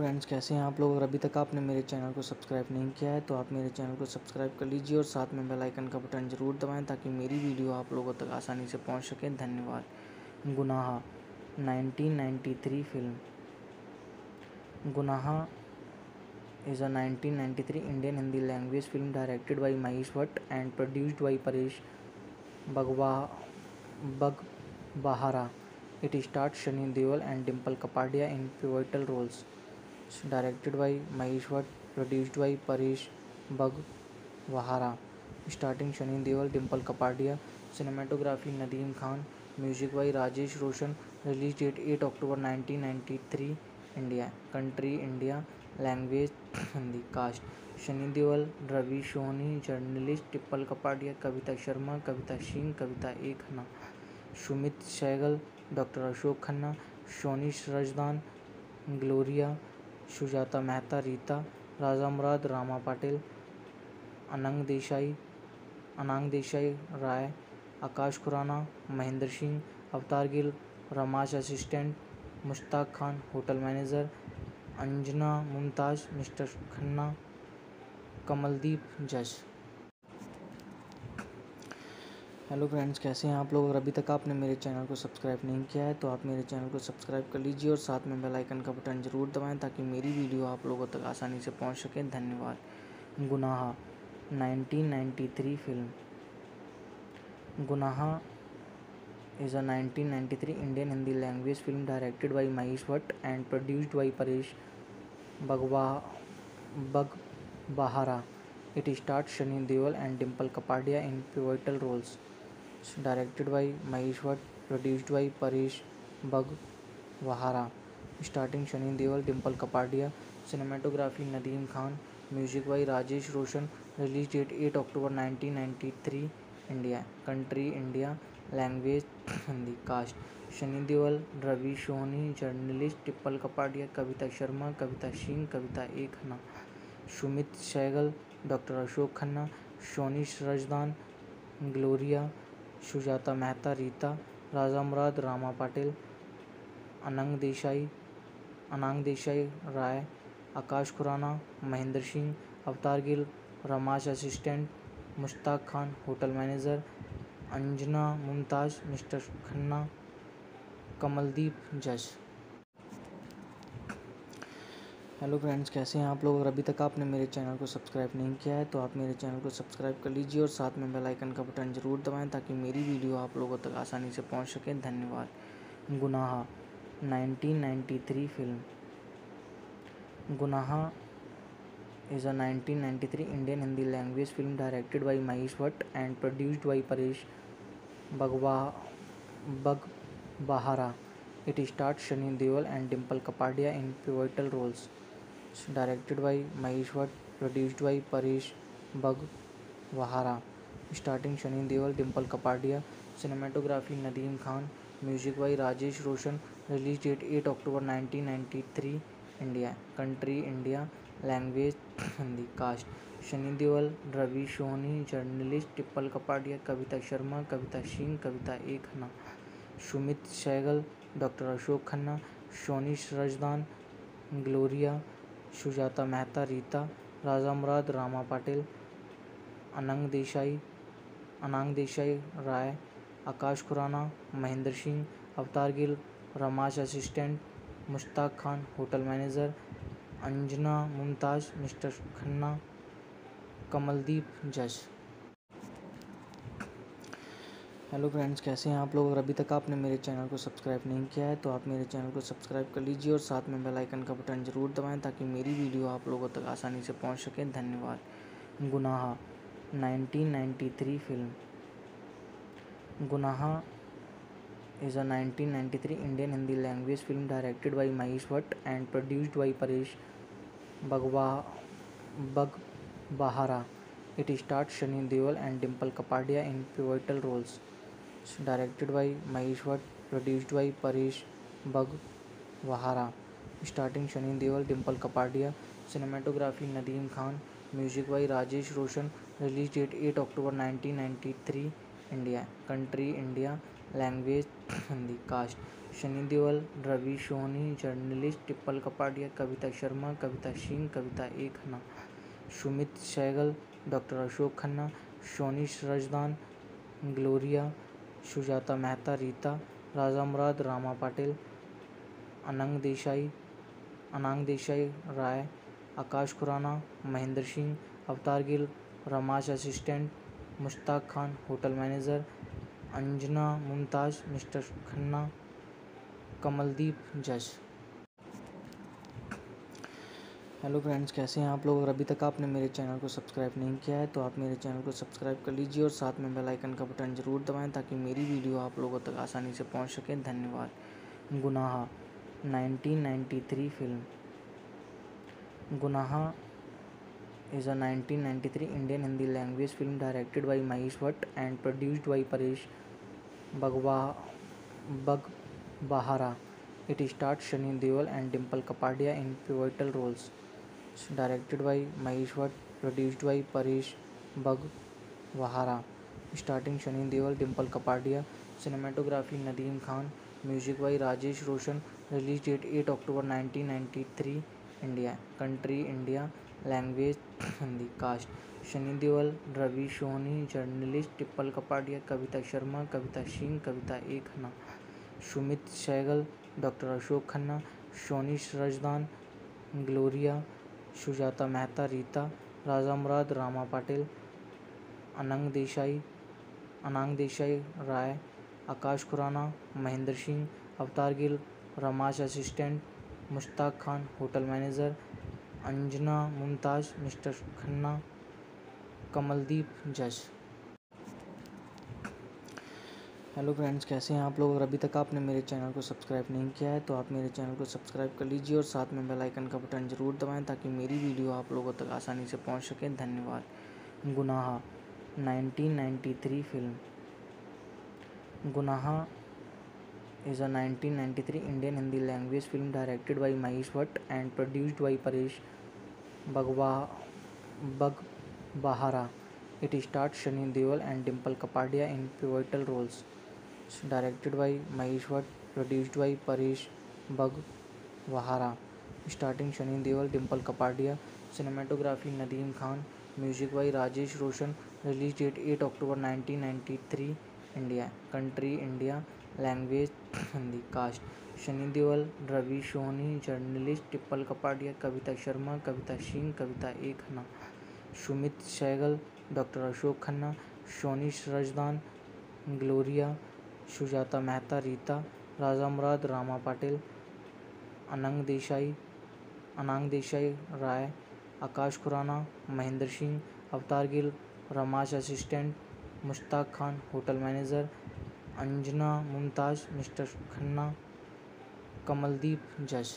Friends, कैसे हैं आप लोग। अगर अभी तक आपने मेरे चैनल को सब्सक्राइब नहीं किया है तो आप मेरे चैनल को सब्सक्राइब कर लीजिए और साथ में बेल आइकन का बटन ज़रूर दबाएं ताकि मेरी वीडियो आप लोगों तक आसानी से पहुंच सके। धन्यवाद। गुनाह 1993 फिल्म। गुनाह is a 1993 Indian Hindi language film directed by Mahesh Bhatt and produced by Paresh Baghbahara. It stars Sunny Deol and Dimple Kapadia in pivotal roles. Directed by Mahesh Bhatt, produced by Paresh Baghbahara. Starting Sunny Deol, Dimple Kapadia. Cinematography Nadeem Khan. Music by Rajesh Roshan. Release date 8 October 1993. India. Country India. Language Hindi. Cast Shani Deol, Ravi Soni, journalist टिप्पल Kapadia, Kavita Sharma, Kavita Singh, Kavita A Khanna, Sumit Sehgal, doctor Ashok Khanna, Soni Razdan, Gloria, Sujata Mehta, Rita, Raja Murad, Rama Patil, Anang Desai Rai, Akash Khurana, Mahendra Singh, Avtar Gill, रमाश assistant, Mushtaq Khan hotel manager, Anjana Mumtaz mister Khanna, Kamaldeep जज। Hello friends, कैसे हैं आप लोग। अगर अभी तक आपने मेरे चैनल को सब्सक्राइब नहीं किया है तो आप मेरे चैनल को सब्सक्राइब कर लीजिए और साथ में बेल आइकन का बटन ज़रूर दबाएं ताकि मेरी वीडियो आप लोगों तक आसानी से पहुंच सके। धन्यवाद। गुनाह 1993 फिल्म। गुनाह is a 1993 Indian Hindi language film directed by Mahesh Bhatt and produced by Paresh Baghbahara. It stars Sunny Deol and Dimple Kapadia in pivotal roles. Directed by Mahesh Bhatt, produced by Paresh Baghbahara. Starting Sunny Deol, Dimple Kapadia. Cinematography Nadeem Khan. Music by Rajesh Roshan. Release date 8 October 1993. India. Country India. Language Hindi. Cast Shani Deol, Ravi Soni, journalist टिप्पल Kapadia, Kavita Sharma, Kavita Singh, Kavita A Khanna, Sumit Sehgal, doctor Ashok Khanna, Soni Razdan, Gloria, Sujata Mehta, Rita, Raja Murad, Rama Patil, Anang Desai Rai, Akash Khurana, Mahendra Singh, Avtar Gill, रमाश assistant, Mushtaq Khan hotel manager, Anjana Mumtaz mister Khanna, Kamaldeep जज। Hello friends, कैसे हैं आप लोग। अगर अभी तक आपने मेरे चैनल को सब्सक्राइब नहीं किया है तो आप मेरे चैनल को सब्सक्राइब कर लीजिए और साथ में बेल आइकन का बटन ज़रूर दबाएं ताकि मेरी वीडियो आप लोगों तक आसानी से पहुंच सके। धन्यवाद। गुनाह 1993 फिल्म। गुनाह is a 1993 Indian Hindi language film directed by Mahesh Bhatt and produced by Paresh Baghbahara. It stars Sunny Deol and Dimple Kapadia in pivotal roles. Directed by Mahesh Bhatt, produced by Paresh Baghbahara. Starting Sunny Deol, Dimple Kapadia. Cinematography Nadeem Khan. Music by Rajesh Roshan. Release date 8 October 1993. India. Country India. Language Hindi. Cast Shani Deol, Ravi Soni, journalist टिप्पल Kapadia, Kavita Sharma, Kavita Singh, Kavita A Khanna, Sumit Sehgal, doctor Ashok Khanna, Soni Razdan, Gloria, Sujata Mehta, Rita, Raja Murad, Rama Patil, Anang Desai Rai, Akash Khurana, Mahendra Singh, Avtar Gill, रमाश assistant, Mushtaq Khan hotel manager, Anjana Mumtaz mister Khanna, Kamaldeep जज। Hello friends, कैसे हैं आप लोग। अगर अभी तक आपने मेरे चैनल को सब्सक्राइब नहीं किया है तो आप मेरे चैनल को सब्सक्राइब कर लीजिए और साथ में बेल आइकन का बटन ज़रूर दबाएं ताकि मेरी वीडियो आप लोगों तक आसानी से पहुंच सके। धन्यवाद। गुनाह 1993 फिल्म। गुनाह is a 1993 Indian Hindi language film directed by Mahesh Bhatt and produced by Paresh Baghbahara. It stars Sunny Deol and Dimple Kapadia in pivotal roles. Directed by Mahesh Bhatt, produced by Paresh Baghbahara. Starting Sunny Deol, Dimple Kapadia. Cinematography Nadeem Khan. Music by Rajesh Roshan. Release date 8 October 1993. India. Country India. Language Hindi. Cast Sunny Deol, Ravi Soni, journalist Dimple Kapadia, Kavita Sharma, Kavita Singh, Kavita A Khanna, Sumit Sehgal, doctor Ashok Khanna, Soni Razdan, Gloria, Sujata Mehta, Rita, Raja Murad, Rama Patil, Anang Desai, Rai, Akash Khurana, Mahendra Singh, Avtar Gill, रमाश assistant, Mushtaq Khan hotel manager, Anjana Mumtaz mister Khanna, Kamaldeep जज। Hello friends, कैसे हैं आप लोग। अगर अभी तक आपने मेरे चैनल को सब्सक्राइब नहीं किया है तो आप मेरे चैनल को सब्सक्राइब कर लीजिए और साथ में बेल आइकन का बटन ज़रूर दबाएं ताकि मेरी वीडियो आप लोगों तक आसानी से पहुंच सके। धन्यवाद। गुनाह 1993 फिल्म। गुनाह is a 1993 Indian Hindi language film directed by Mahesh Bhatt and produced by Paresh Baghbahara. It stars Sunny Deol and Dimple Kapadia in pivotal roles. Directed by Mahesh Bhatt, produced by Paresh Baghbahara. Starting Sunny Deol, Dimple Kapadia. Cinematography Nadeem Khan. Music by Rajesh Roshan. Release date 8 October 1993. India. Country India. Language Hindi. Cast Sunny Deol, Ravi Soni, journalist Dimple Kapadia, Kavita Sharma, Kavita Singh, Kavita A Khanna, Sumit Sehgal, doctor Ashok Khanna, Soni Razdan, Gloria, Sujata Mehta, Rita, Raja Murad, Rama Patil, Anang Desai, Rai, Akash Khurana, Mahendra Singh, Avtar Gill, रमाश assistant, Mushtaq Khan hotel manager, Anjana Mumtaz mister Khanna, Kamaldeep जज। Hello friends, कैसे हैं आप लोग। अगर अभी तक आपने मेरे चैनल को सब्सक्राइब नहीं किया है तो आप मेरे चैनल को सब्सक्राइब कर लीजिए और साथ में बेल आइकन का बटन ज़रूर दबाएं ताकि मेरी वीडियो आप लोगों तक आसानी से पहुंच सके। धन्यवाद। गुनाह 1993 फिल्म। गुनाह is a 1993 Indian Hindi language film directed by Mahesh Bhatt and produced by Paresh Baghbahara. It stars Sunny Deol and Dimple Kapadia in pivotal roles. Directed by Mahesh Bhatt, produced by Paresh Baghbahara. Starting Sunny Deol, Dimple Kapadia. Cinematography Nadeem Khan. Music by Rajesh Roshan. Release date 8 October 1993. India. Country India. Language Hindi. Cast Sunny Deol, Ravi Soni, journalist Dimple Kapadia, Kavita Sharma, Kavita Singh, Kavita A Khanna, Sumit Sehgal, doctor Ashok Khanna, Soni Razdan, Gloria, Sujata Mehta, Rita, Raja Murad, Rama Patil, Anang Desai, Rai, Akash Khurana, Mahendra Singh, Avtar Gill, रमाश assistant, Mushtaq Khan hotel manager, Anjana Mumtaz mister Khanna, Kamaldeep जज।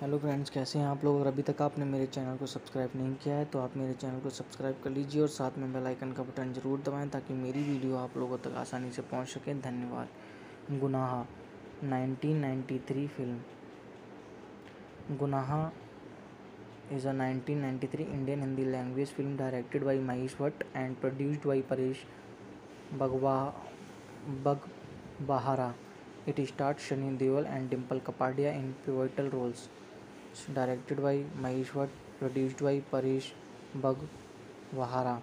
Hello friends, कैसे हैं आप लोग। अगर अभी तक आपने मेरे चैनल को सब्सक्राइब नहीं किया है तो आप मेरे चैनल को सब्सक्राइब कर लीजिए और साथ में बेल आइकन का बटन ज़रूर दबाएं ताकि मेरी वीडियो आप लोगों तक आसानी से पहुंच सके। धन्यवाद। गुनाह 1993 फिल्म। गुनाह is a 1993 Indian Hindi language film directed by Mahesh Bhatt and produced by Paresh Baghbahara. It stars Sunny Deol and Dimple Kapadia in pivotal roles. Directed by Mahesh Bhatt, produced by Paresh Baghbahara.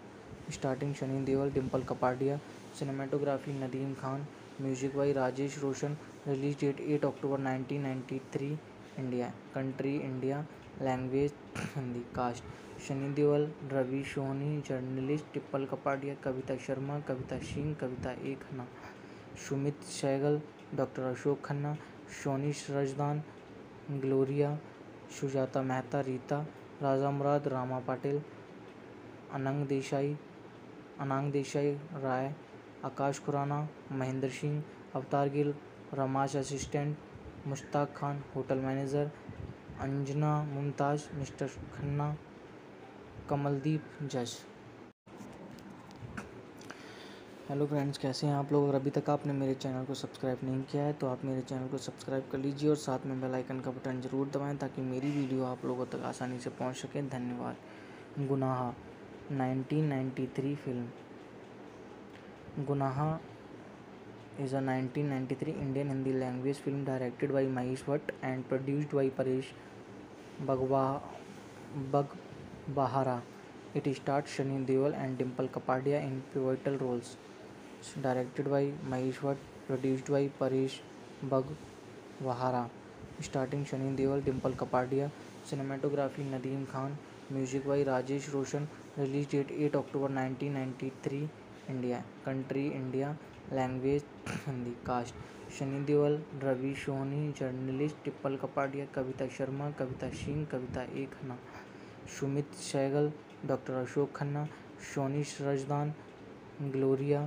Starting Sunny Deol, Dimple Kapadia. Cinematography Nadeem Khan. Music by Rajesh Roshan. Release date 8 October 1993. India. Country India. Language Hindi. Cast Sunny Deol, Ravi Soni, journalist Dimple Kapadia, Kavita Sharma, Kavita Singh, Kavita A Khanna, Sumit Sehgal, doctor Ashok Khanna, Soni Razdan, Gloria, Sujata Mehta, Rita, Raja Murad, Rama Patil, Anang Desai, Rai, Akash Khurana, Mahendra Singh, Avtar Gill, रमाश assistant, Mushtaq Khan hotel manager, Anjana Mumtaz mister Khanna, Kamaldeep जज। Hello friends, कैसे हैं आप लोग। अगर अभी तक आपने मेरे चैनल को सब्सक्राइब नहीं किया है तो आप मेरे चैनल को सब्सक्राइब कर लीजिए और साथ में बेल आइकन का बटन ज़रूर दबाएं ताकि मेरी वीडियो आप लोगों तक आसानी से पहुंच सके। धन्यवाद। गुनाह 1993 film. Gunaha is a 1993 Indian Hindi language film directed by Mahesh Bhatt and produced by Paresh Baghbahara. It stars Sunny Deol and Dimple Kapadia in pivotal roles. Directed by Mahesh Bhatt, produced by Paresh Baghbahara. Starting Sunny Deol, Dimple Kapadia. Cinematography Nadeem Khan. Music by Rajesh Roshan. Release date 8 October 1993. India. Country India. Language Hindi. Cast Sunny Deol, Ravi Soni, journalist टिप्पल Kapadia, Kavita Sharma, Kavita Singh, Kavita A Khanna, Sumit Sehgal, doctor Ashok Khanna, Soni Razdan, Gloria,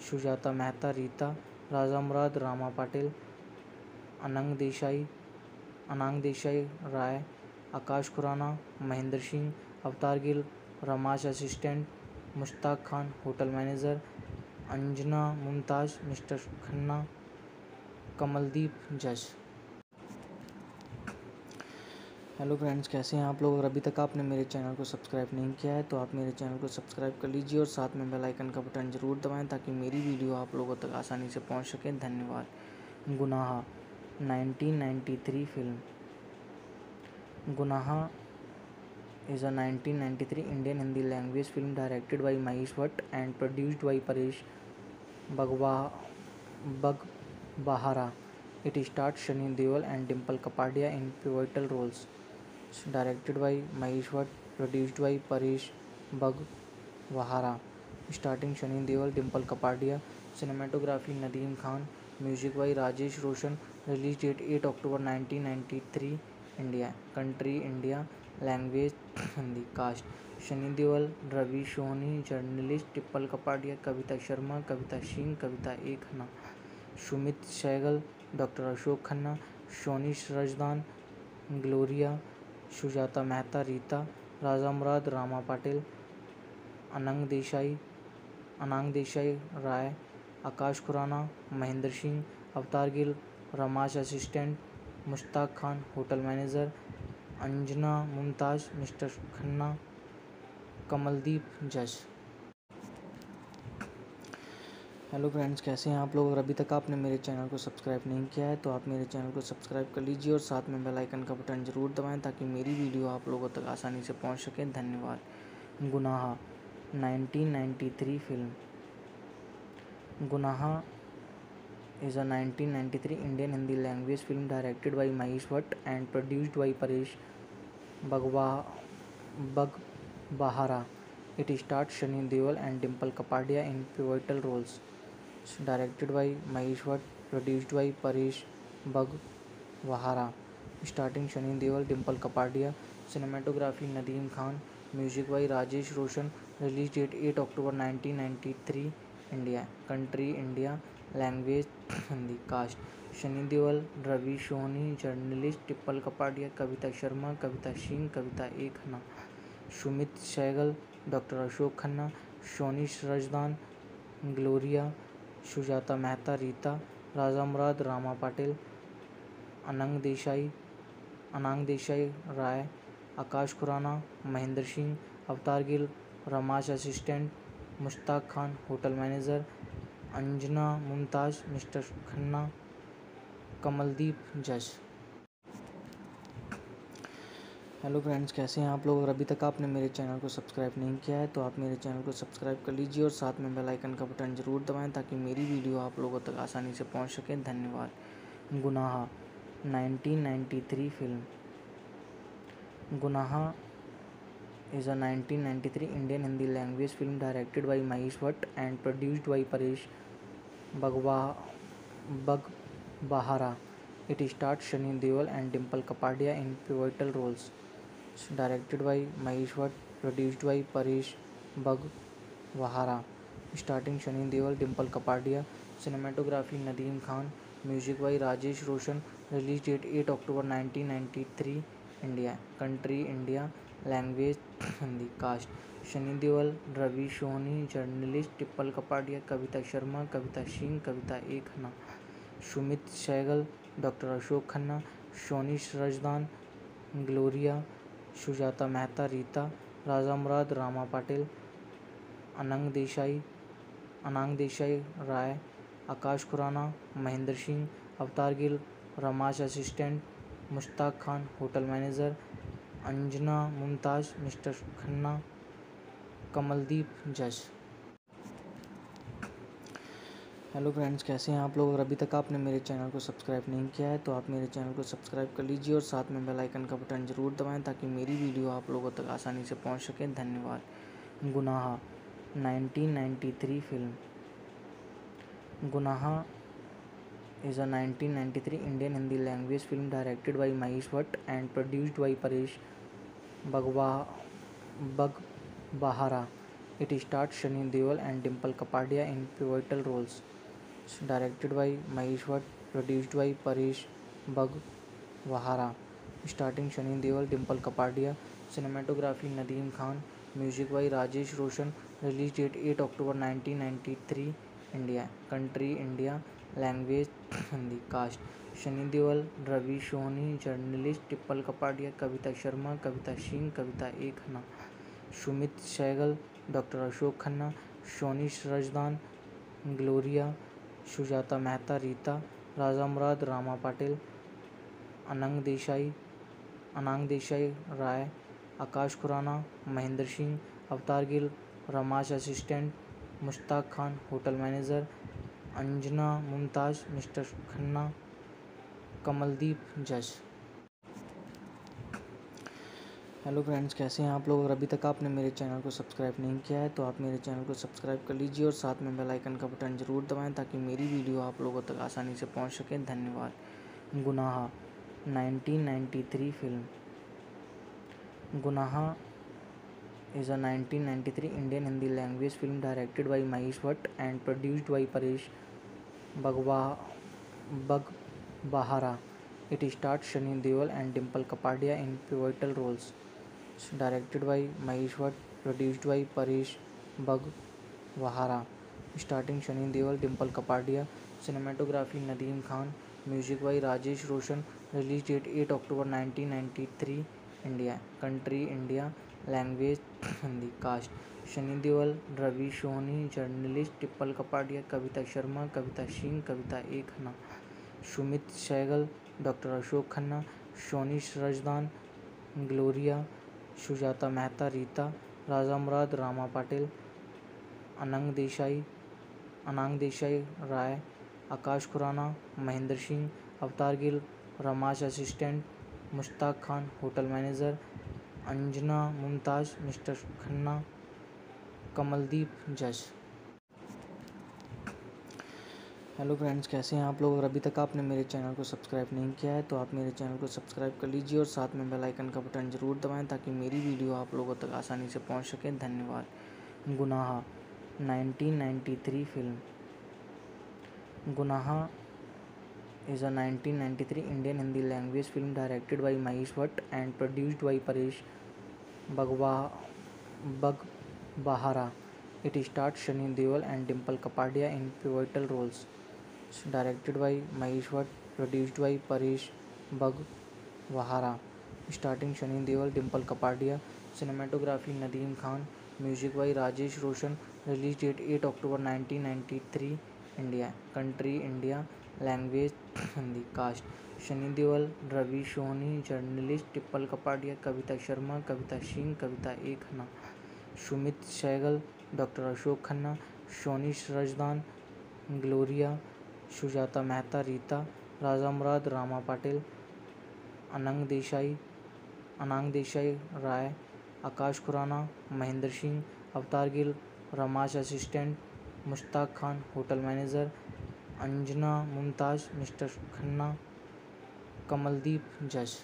Sujata Mehta, Rita, Raja Murad, Rama Patil, Anang Desai Rai, Akash Khurana, Mahendra Singh, Avtar Gill, रमाश assistant, Mushtaq Khan hotel manager, Anjana Mumtaz mister Khanna, Kamaldeep जज। Hello friends, कैसे हैं आप लोग। अगर अभी तक आपने मेरे चैनल को सब्सक्राइब नहीं किया है तो आप मेरे चैनल को सब्सक्राइब कर लीजिए और साथ में बेल आइकन का बटन ज़रूर दबाएं ताकि मेरी वीडियो आप लोगों तक आसानी से पहुंच सके। धन्यवाद। गुनाह 1993 फिल्म। गुनाह is a 1993 Indian Hindi language film directed by Mahesh Bhatt and produced by Paresh Baghbahara. It stars Sunny Deol and Dimple Kapadia in pivotal roles. Directed by Mahesh Bhatt, produced by Paresh Baghbahara. Starting Sunny Deol, Dimple Kapadia. Cinematography Nadeem Khan. Music by Rajesh Roshan. Release date 8 October 1993. India. Country India. Language Hindi. Cast Shani Deol, Ravi Soni, journalist टिप्पल Kapadia, Kavita Sharma, Kavita Singh, Kavita A Khanna, Sumit Sehgal, doctor Ashok Khanna, Soni Razdan, Gloria, Sujata Mehta, Rita, Raja Murad, Rama Patil, Anang Desai Rai, Akash Khurana, Mahendra Singh, Avtar Gill, रमाश assistant, Mushtaq Khan hotel manager, Anjana Mumtaz mister Khanna, Kamaldeep जज। Hello friends, कैसे हैं आप लोग। अगर अभी तक आपने मेरे चैनल को सब्सक्राइब नहीं किया है तो आप मेरे चैनल को सब्सक्राइब कर लीजिए और साथ में बेल आइकन का बटन ज़रूर दबाएं ताकि मेरी वीडियो आप लोगों तक आसानी से पहुंच सके। धन्यवाद। गुनाह 1993 फिल्म। गुनाह is a 1993 Indian Hindi language film directed by Mahesh Bhatt and produced by Paresh Baghbahara. It stars Sunny Deol and Dimple Kapadia in pivotal roles. Directed by Mahesh Bhatt, produced by Paresh Baghbahara. Starting Sunny Deol, Dimple Kapadia. Cinematography Nadeem Khan. Music by Rajesh Roshan. Release date 8 October 1993. India. Country India. Language Hindi. Cast Shani Deol, Ravi Soni, journalist टिप्पल Kapadia, Kavita Sharma, Kavita Singh, Kavita A Khanna, Sumit Sehgal, doctor Ashok Khanna, Soni Razdan, Gloria, Sujata Mehta, Rita, Raja Murad, Rama Patil, Anang Desai Rai, Akash Khurana, Mahendra Singh, Avtar Gill, रमाश assistant, Mushtaq Khan hotel manager, Anjana Mumtaz mister Khanna, Kamaldeep जज। Hello friends, कैसे हैं आप लोग। अगर अभी तक आपने मेरे चैनल को सब्सक्राइब नहीं किया है तो आप मेरे चैनल को सब्सक्राइब कर लीजिए और साथ में बेल आइकन का बटन ज़रूर दबाएं ताकि मेरी वीडियो आप लोगों तक आसानी से पहुंच सके। धन्यवाद। गुनाह 1993 फिल्म। गुनाह is a 1993 Indian Hindi language film directed by Mahesh Bhatt and produced by Paresh Baghbahara. It stars Sunny Deol and Dimple Kapadia in pivotal roles. Directed by Mahesh Bhatt, produced by Paresh Baghbahara. Starting Sunny Deol, Dimple Kapadia. Cinematography Nadeem Khan. Music by Rajesh Roshan. Release date 8 October 1993. India. Country India. Language Hindi. Cast Shani Deol, Ravi Soni, journalist टिप्पल Kapadia, Kavita Sharma, Kavita Singh, Kavita A Khanna, Sumit Sehgal, doctor Ashok Khanna, Soni Razdan, Gloria, Sujata Mehta, Rita, Raja Murad, Rama Patil, Anang Anang Desai, Rai Akash Khurana, Mahendra Singh, Avtar Gill, रमाश assistant, Mushtaq Khan hotel manager, Anjana Mumtaz mister Khanna, Kamaldeep जज। Hello friends, कैसे हैं आप लोग। अगर अभी तक आपने मेरे चैनल को सब्सक्राइब नहीं किया है तो आप मेरे चैनल को सब्सक्राइब कर लीजिए और साथ में बेल आइकन का बटन ज़रूर दबाएं ताकि मेरी वीडियो आप लोगों तक आसानी से पहुंच सके। धन्यवाद। गुनाह 1993 फिल्म। गुनाह is a 1993 Indian Hindi language film directed by Mahesh Bhatt and produced by Paresh Baghbahara. It stars Sunny Deol and Dimple Kapadia in pivotal roles. Directed by Mahesh Bhatt, produced by Paresh Baghbahara. Starting Sunny Deol, Dimple Kapadia. Cinematography Nadeem Khan. Music by Rajesh Roshan. Release date 8 October 1993. India. Country India. Language Hindi. Cast Sunny Deol, Ravi Soni, journalist टिप्पल Kapadia, Kavita Sharma, Kavita Singh, Kavita A Khanna, Sumit Sehgal, doctor Ashok Khanna, Soni Razdan, Gloria, Sujata Mehta, Rita, Raja Murad, Rama Patil, Anang Desai, Rai Akash Khurana, Mahendra Singh, Avtar Gill, रमाश assistant, Mushtaq Khan hotel manager, Anjana Mumtaz mister Khanna, Kamaldeep जज। Hello friends, कैसे हैं आप लोग। अगर अभी तक आपने मेरे चैनल को सब्सक्राइब नहीं किया है तो आप मेरे चैनल को सब्सक्राइब कर लीजिए और साथ में बेल आइकन का बटन ज़रूर दबाएं ताकि मेरी वीडियो आप लोगों तक आसानी से पहुंच सके। धन्यवाद। गुनाह 1993 फिल्म। गुनाह is a 1993 Indian Hindi language film directed by Mahesh Bhatt and produced by Paresh Baghbahara. It stars Sunny Deol and Dimple Kapadia in pivotal roles. Directed by Mahesh Bhatt, produced by Paresh Baghbahara. Starting Sunny Deol, Dimple Kapadia. Cinematography Nadeem Khan. Music by Rajesh Roshan. Release date 8 October 1993. India. Country India. Language Hindi. Cast Sunny Deol, Ravi Soni, journalist टिप्पल Kapadia, Kavita Sharma, Kavita Singh, Kavita A Khanna, Sumit Sehgal, doctor Ashok Khanna, Soni Razdan, Gloria, Sujata Mehta, Rita, Raja Murad, Rama Patil, Anang Desai, Rai Akash Khurana, Mahendra Singh, Avtar Gill, रमाश assistant, Mushtaq Khan hotel manager, Anjana Mumtaz mister Khanna, Kamaldeep जज। Hello friends, कैसे हैं आप लोग। अगर अभी तक आपने मेरे चैनल को सब्सक्राइब नहीं किया है तो आप मेरे चैनल को सब्सक्राइब कर लीजिए और साथ में बेल आइकन का बटन ज़रूर दबाएं ताकि मेरी वीडियो आप लोगों तक आसानी से पहुंच सके। धन्यवाद। गुनाह 1993 फिल्म। गुनाह is a 1993 Indian Hindi language film directed by Mahesh Bhatt and produced by Paresh Baghbahara. It stars Sunny Deol and Dimple Kapadia in pivotal roles. Directed by Mahesh Bhatt, produced by Paresh Baghbahara. Starting Sunny Deol, Dimple Kapadia. Cinematography Nadeem Khan. Music by Rajesh Roshan. Release date 8 October 1993. India. Country India. Language Hindi. Cast Sunny Deol, Ravi Soni, journalist टिप्पल Kapadia, Kavita Sharma, Kavita Singh, Kavita A Khanna, Sumit Sehgal, doctor Ashok Khanna, Soni Razdan, Gloria, Sujata Mehta, Rita, Raja Murad, Rama Patil, Anang Desai, Rai Akash Khurana, Mahendra Singh, Avtar Gill, रमाश assistant, Mushtaq Khan hotel manager, Anjana Mumtaz mister Khanna, Kamaldeep जज।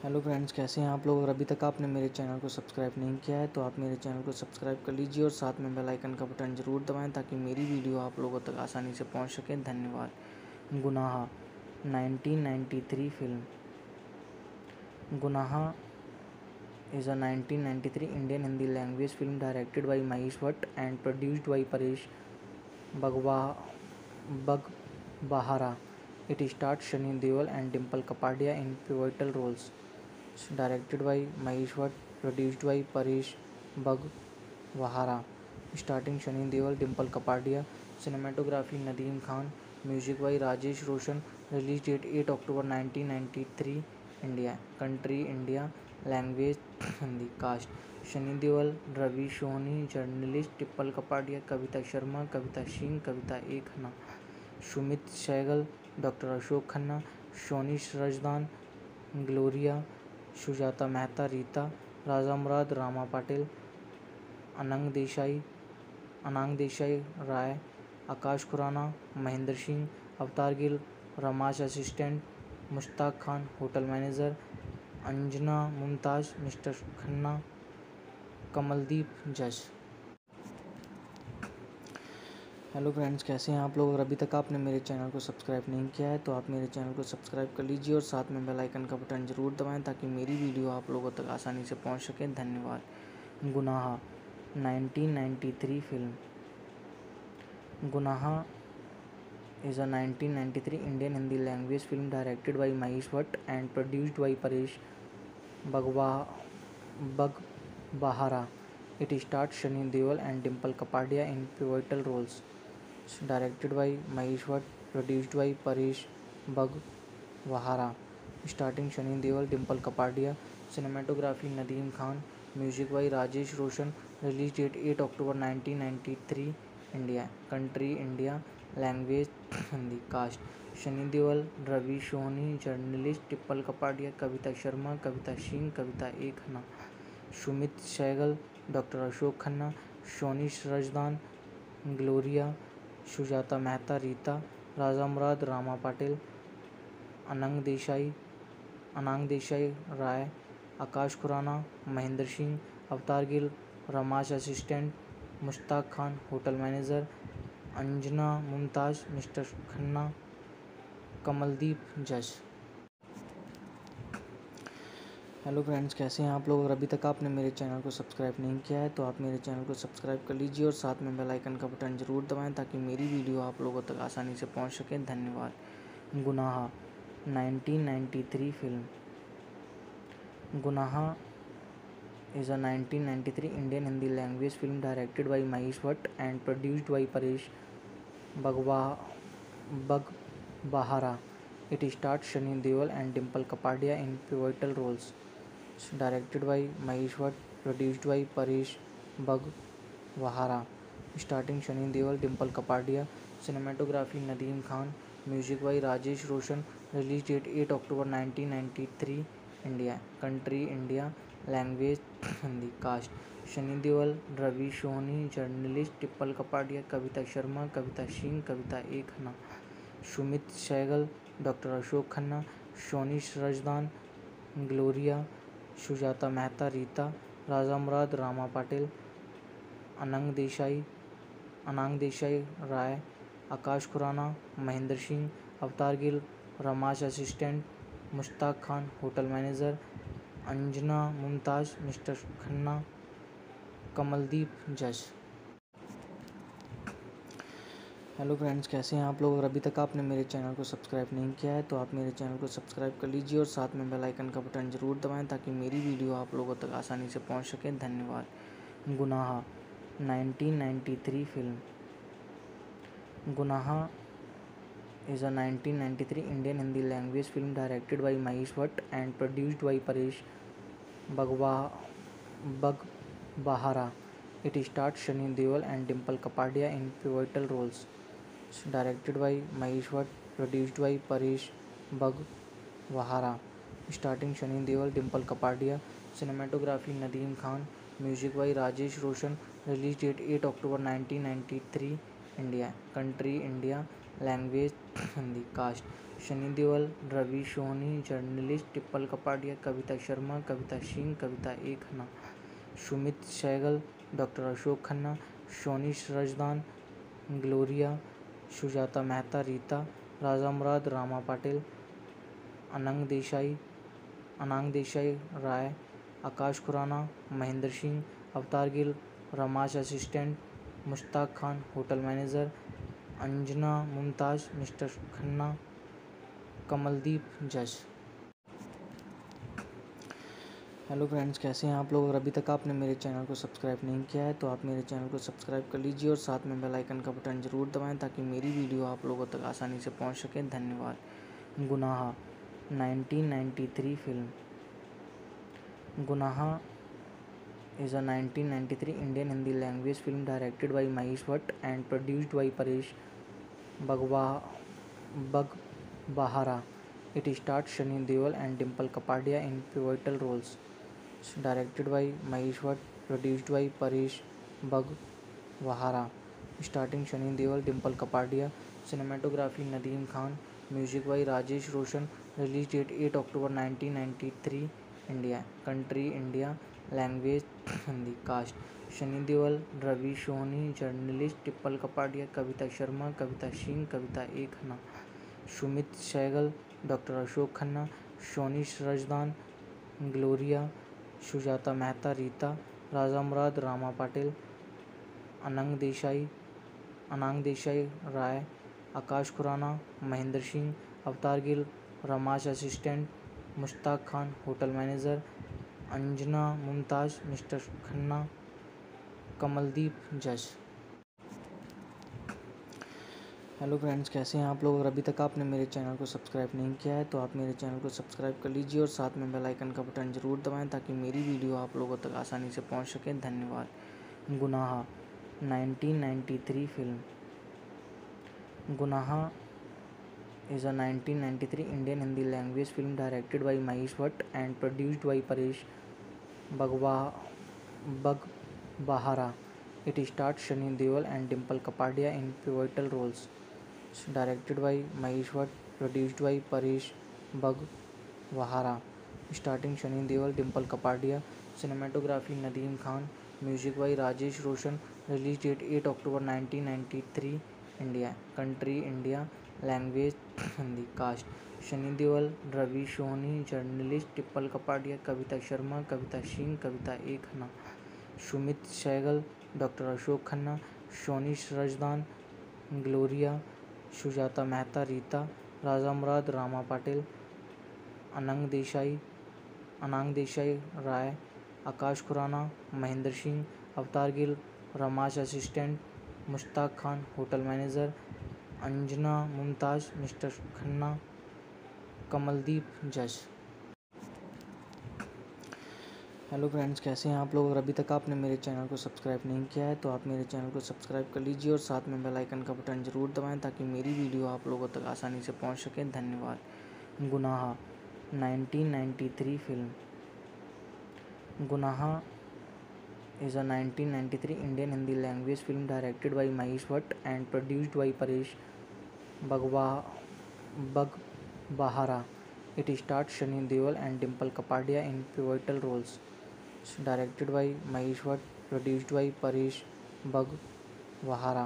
Hello friends, कैसे हैं आप लोग। अगर अभी तक आपने मेरे चैनल को सब्सक्राइब नहीं किया है तो आप मेरे चैनल को सब्सक्राइब कर लीजिए और साथ में बेल आइकन का बटन ज़रूर दबाएं ताकि मेरी वीडियो आप लोगों तक आसानी से पहुंच सके। धन्यवाद। गुनाह 1993 फिल्म। गुनाह is a 1993 Indian Hindi language film directed by Mahesh Bhatt and produced by Paresh Baghbahara. It stars Sunny Deol and Dimple Kapadia in pivotal roles. Directed by Mahesh Bhatt, produced by Paresh वहारा, starring Sunny Deol, Dimple Kapadia, cinematography Nadeem Khan, music by Rajesh Roshan, release date 8 October 1993, India, country India, language Hindi, cast Sunny Deol, Ravi Soni, journalist Dimple Kapadia, Kavita Sharma, Kavita Singh, Kavita A Khanna, Sumit Sehgal, doctor Ashok Khanna, Soni Razdan, Gloria, Sujata Mehta, Rita, Raja Murad, Rama Patil, Anang Desai, Rai, Akash Khurana, Mahendra Singh, Avtar Gill, रमाश assistant, Mushtaq Khan, hotel manager, Anjana Mumtaz, mister Khanna, Kamaldeep, जज। Hello friends, कैसे हैं आप लोग? अगर अभी तक आपने मेरे चैनल को सब्सक्राइब नहीं किया है तो आप मेरे चैनल को सब्सक्राइब कर लीजिए और साथ में बेल आइकन का बटन ज़रूर दबाएं ताकि मेरी वीडियो आप लोगों तक आसानी से पहुंच सके। धन्यवाद। गुनाह 1993 फिल्म। गुनाह is a 1993 Indian Hindi language film directed by Mahesh Bhatt and produced by Paresh Baghbahara. It stars Sunny Deol and Dimple Kapadia in pivotal roles. Directed by Mahesh Bhatt, produced by Paresh Baghbahara. Starting Sunny Deol, Dimple Kapadia, cinematography Nadeem Khan, music by Rajesh Roshan. Release date 8 October 1993, India, country India, language Hindi, cast Sunny Deol, Ravi Soni, journalist Dimple Kapadia, Kavita Sharma, Kavita Singh, Kavita A Khanna, Sumit Sehgal, doctor Ashok Khanna, Soni Razdan, Gloria, Sujata Mehta, Rita, Raja Murad, Rama Patil, Anang Desai, Rai, Akash Khurana, Mahendra Singh, Avtar Gill, रमाश assistant, Mushtaq Khan, hotel manager, Anjana Mumtaz, mister Khanna, Kamaldeep, जज। Hello friends, कैसे हैं आप लोग? अगर अभी तक आपने मेरे चैनल को सब्सक्राइब नहीं किया है तो आप मेरे चैनल को सब्सक्राइब कर लीजिए और साथ में बेल आइकन का बटन ज़रूर दबाएं ताकि मेरी वीडियो आप लोगों तक आसानी से पहुंच सके। धन्यवाद। गुनाह 1993 फिल्म। गुनाह is a 1993 Indian Hindi language film directed by Mahesh Bhatt and produced by Paresh Baghbahara. It stars Sunny Deol and Dimple Kapadia in pivotal roles. Directed by Mahesh Bhatt, produced by Paresh Baghbahara. Starting Sunny Deol, Dimple Kapadia, cinematography Nadeem Khan, music by Rajesh Roshan. Release date 8 October 1993, India, country India, language Hindi, cast Sunny Deol, Ravi Soni, journalist Dimple Kapadia, Kavita Sharma, Kavita Singh, Kavita A Khanna, Sumit Sehgal, doctor Ashok Khanna, Soni Razdan, Gloria, Sujata Mehta, Rita, Raja Murad, Rama Patil, Anang Desai, Rai, Akash Khurana, Mahendra Singh, Avtar Gill, रमाश assistant, Mushtaq Khan, hotel manager, Anjana Mumtaz, mister Khanna, Kamaldeep, जज। Hello friends, कैसे हैं आप लोग? अगर अभी तक आपने मेरे चैनल को सब्सक्राइब नहीं किया है तो आप मेरे चैनल को सब्सक्राइब कर लीजिए और साथ में बेल आइकन का बटन ज़रूर दबाएं ताकि मेरी वीडियो आप लोगों तक आसानी से पहुंच सके। धन्यवाद। गुनाह 1993 फिल्म। गुनाह is a 1993 Indian Hindi language film directed by Mahesh Bhatt and produced by Paresh Baghbahara. It stars Sunny Deol and Dimple Kapadia in pivotal roles. Directed by Mahesh Bhatt, produced by Paresh Baghbahara. Starting Sunny Deol, Dimple Kapadia, cinematography Nadeem Khan, music by Rajesh Roshan. Release date 8 October 1993, India, country India, language Hindi, cast Sunny Deol, Ravi Soni, journalist Dimple Kapadia, Kavita Sharma, Kavita Singh, Kavita A Khanna, Sumit Sehgal, doctor Ashok Khanna, Soni Razdan, Gloria, Sujata Mehta, Rita, Raja Murad, Rama Patil, Anang Desai, Rai, Akash Khurana, Mahendra Singh, Avtar Gill, रमाश assistant, Mushtaq Khan, hotel manager, Anjana Mumtaz, mister Khanna, Kamaldeep, जज। Hello friends, कैसे हैं आप लोग। अगर अभी तक आपने मेरे चैनल को सब्सक्राइब नहीं किया है तो आप मेरे चैनल को सब्सक्राइब कर लीजिए और साथ में बेल आइकन का बटन ज़रूर दबाएं ताकि मेरी वीडियो आप लोगों तक आसानी से पहुंच सके। धन्यवाद। गुनाह 1993 फिल्म। गुनाह is a 1993 Indian Hindi language film directed by Mahesh Bhatt and produced by Paresh Baghbahara. It stars Sunny Deol and Dimple Kapadia in pivotal roles. Directed by Mahesh Bhatt, produced by Paresh Baghbahara. Starting Sunny Deol, Dimple Kapadia. Cinematography Nadeem Khan. Music by Rajesh Roshan. Release date 8 October 1993. India. Country India. Language Hindi. Cast Shani Deol, Ravi Soni, journalist टिप्पल Kapadia, Kavita Sharma, Kavita Singh, Kavita A Khanna, Sumit Sehgal, doctor Ashok Khanna, Soni Razdan, Gloria, Sujata Mehta, Rita, Raja Murad, Rama Patil, Anang Desai Rai, Akash Khurana, Mahendra Singh, Avtar Gill, रमाश assistant, Mushtaq Khan hotel manager, Anjana Mumtaz mister Khanna, Kamaldeep जज। Hello friends, कैसे हैं आप लोग। अगर अभी तक आपने मेरे चैनल को सब्सक्राइब नहीं किया है तो आप मेरे चैनल को सब्सक्राइब कर लीजिए और साथ में बेल आइकन का बटन ज़रूर दबाएं ताकि मेरी वीडियो आप लोगों तक आसानी से पहुंच सके। धन्यवाद। गुनाह 1993 फिल्म। गुनाह is a 1993 Indian Hindi language film directed by Mahesh Bhatt and produced by Paresh Baghbahara. It stars Sunny Deol and Dimple Kapadia in pivotal roles. Directed by Mahesh Bhatt, produced by Paresh Baghbahara. Starting Sunny Deol, Dimple Kapadia. Cinematography Nadeem Khan. Music by Rajesh Roshan. Release date 8 October 1993. India. Country India. Language Hindi. Cast Shani Deol, Ravi Soni, journalist टिप्पल Kapadia, Kavita Sharma, Kavita Singh, Kavita A Khanna, Sumit Sehgal, doctor Ashok Khanna, Soni Razdan, Gloria, Sujata Mehta, Rita, Raja Murad, Rama Patil, Anang Desai Rai, Akash Khurana, Mahendra Singh, Avtar Gill, रमाश assistant, Mushtaq Khan hotel manager, Anjana Mumtaz mister Khanna, Kamaldeep जज। Hello friends, कैसे हैं आप लोग। अगर अभी तक आपने मेरे चैनल को सब्सक्राइब नहीं किया है तो आप मेरे चैनल को सब्सक्राइब कर लीजिए और साथ में बेल आइकन का बटन ज़रूर दबाएं ताकि मेरी वीडियो आप लोगों तक आसानी से पहुंच सके। धन्यवाद। गुनाह 1993 फिल्म। गुनाह is a 1993 Indian Hindi language film directed by Mahesh Bhatt and produced by Paresh Baghbahara. It stars Sunny Deol and Dimple Kapadia in pivotal roles. Directed by Mahesh Bhatt, produced by Paresh Baghbahara.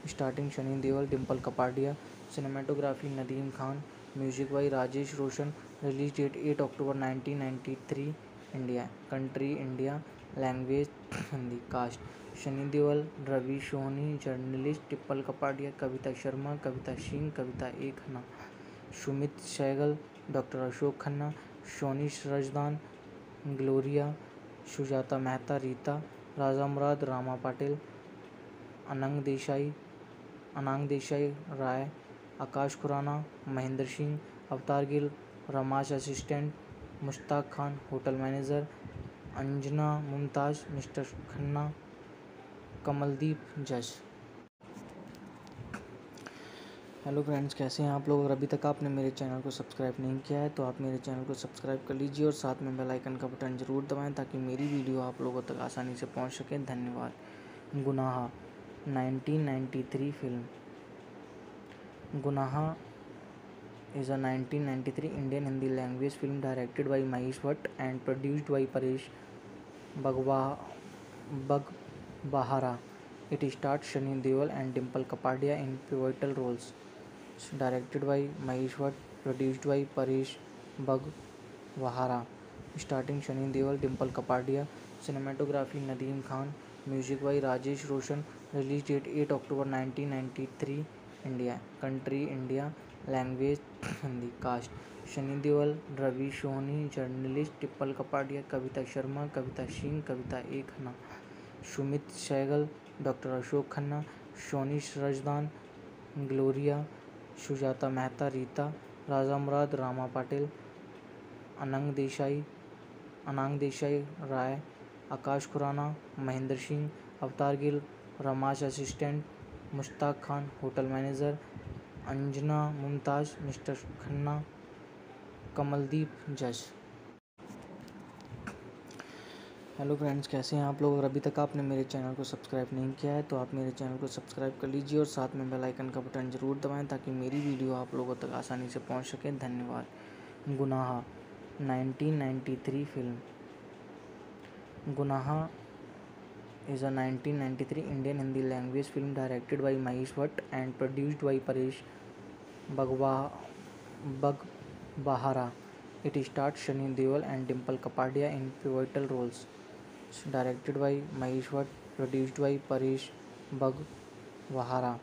Starting Sunny Deol, Dimple Kapadia. Cinematography Nadeem Khan. Music by Rajesh Roshan. Release date 8 October 1993. India. Country India. Language Hindi. Cast Shani Deol, Ravi Soni, journalist टिप्पल Kapadia, Kavita Sharma, Kavita Singh, Kavita A Khanna, Sumit Sehgal, doctor Ashok Khanna, Soni Razdan, Gloria, Sujata Mehta, Rita, Raja Murad, Rama Patil, Anang Desai Rai, Akash Khurana, Mahendra Singh, Avtar Gill, रमाश assistant, Mushtaq Khan hotel manager, Anjana Mumtaz mister Khanna, Kamaldeep जज। Hello friends, कैसे हैं आप लोग। अगर अभी तक आपने मेरे चैनल को सब्सक्राइब नहीं किया है तो आप मेरे चैनल को सब्सक्राइब कर लीजिए और साथ में बेल आइकन का बटन ज़रूर दबाएं ताकि मेरी वीडियो आप लोगों तक आसानी से पहुंच सके। धन्यवाद। गुनाह 1993 फिल्म। गुनाह is a 1993 Indian Hindi language film directed by Mahesh Bhatt and produced by Paresh Baghbahara. It stars Sunny Deol and Dimple Kapadia in pivotal roles. Directed by Mahesh Bhatt, produced by Paresh Baghbahara. Starting Sunny Deol, Dimple Kapadia. Cinematography Nadeem Khan. Music by Rajesh Roshan. Release date 8 October 1993. India. Country India. Language Hindi. Cast Sunny Deol, Ravi Soni, journalist टिप्पल Kapadia, Kavita Sharma, Kavita Singh, Kavita A Khanna, Sumit Sehgal, doctor Ashok Khanna, Soni Razdan, Gloria, Sujata Mehta, Rita, Raja Murad, Rama Patil, Anang Desai, Rai, Akash Khurana, Mahendra Singh, Avtar Gill, रमाश assistant, Mushtaq Khan hotel manager, Anjana Mumtaz mister Khanna, Kamaldeep जज। Hello friends, कैसे हैं आप लोग। अगर अभी तक आपने मेरे चैनल को सब्सक्राइब नहीं किया है तो आप मेरे चैनल को सब्सक्राइब कर लीजिए और साथ में बेल आइकन का बटन ज़रूर दबाएं ताकि मेरी वीडियो आप लोगों तक आसानी से पहुंच सके। धन्यवाद। गुनाह 1993 फिल्म। गुनाह is a 1993 Indian Hindi language film directed by Mahesh Bhatt and produced by Paresh Baghbahara. It stars Sunny Deol and Dimple Kapadia in pivotal roles. Directed by Mahesh Bhatt, produced by Paresh Baghbahara.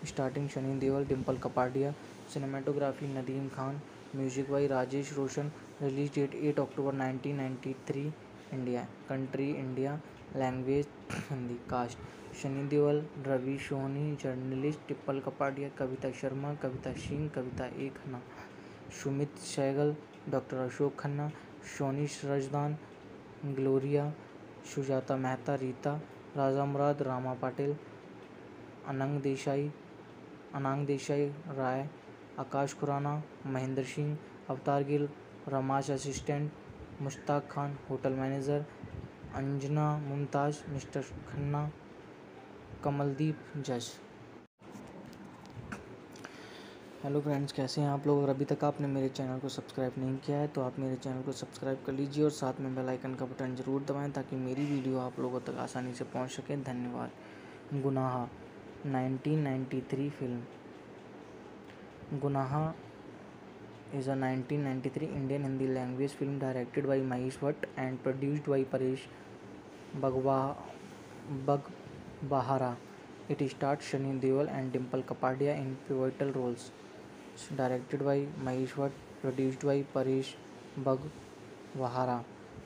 Starting Sunny Deol, Dimple Kapadia. Cinematography Nadeem Khan. Music by Rajesh Roshan. Release date 8 October 1993. India. Country India. Language Hindi. Cast Sunny Deol, Ravi Soni, journalist टिप्पल Kapadia, Kavita Sharma, Kavita Singh, Kavita A Khanna, Sumit Sehgal, doctor Ashok Khanna, Soni Razdan, Gloria, Sujata Mehta, Rita, Raja Murad, Rama Patil, Anang Desai, Rai, Akash Khurana, Mahendra Singh, Avtar Gill, रमाश assistant, Mushtaq Khan hotel manager, Anjana Mumtaz mister Khanna, Kamaldeep जज। Hello friends, कैसे हैं आप लोग। अगर अभी तक आपने मेरे चैनल को सब्सक्राइब नहीं किया है तो आप मेरे चैनल को सब्सक्राइब कर लीजिए और साथ में बेल आइकन का बटन ज़रूर दबाएं ताकि मेरी वीडियो आप लोगों तक आसानी से पहुंच सके। धन्यवाद। गुनाह 1993 फिल्म। गुनाह is a 1993 Indian Hindi language film directed by Mahesh Bhatt and produced by Paresh Baghbahara. It stars Sunny Deol and Dimple Kapadia in pivotal roles. Directed by Mahesh Bhatt, produced by Paresh Baghbahara.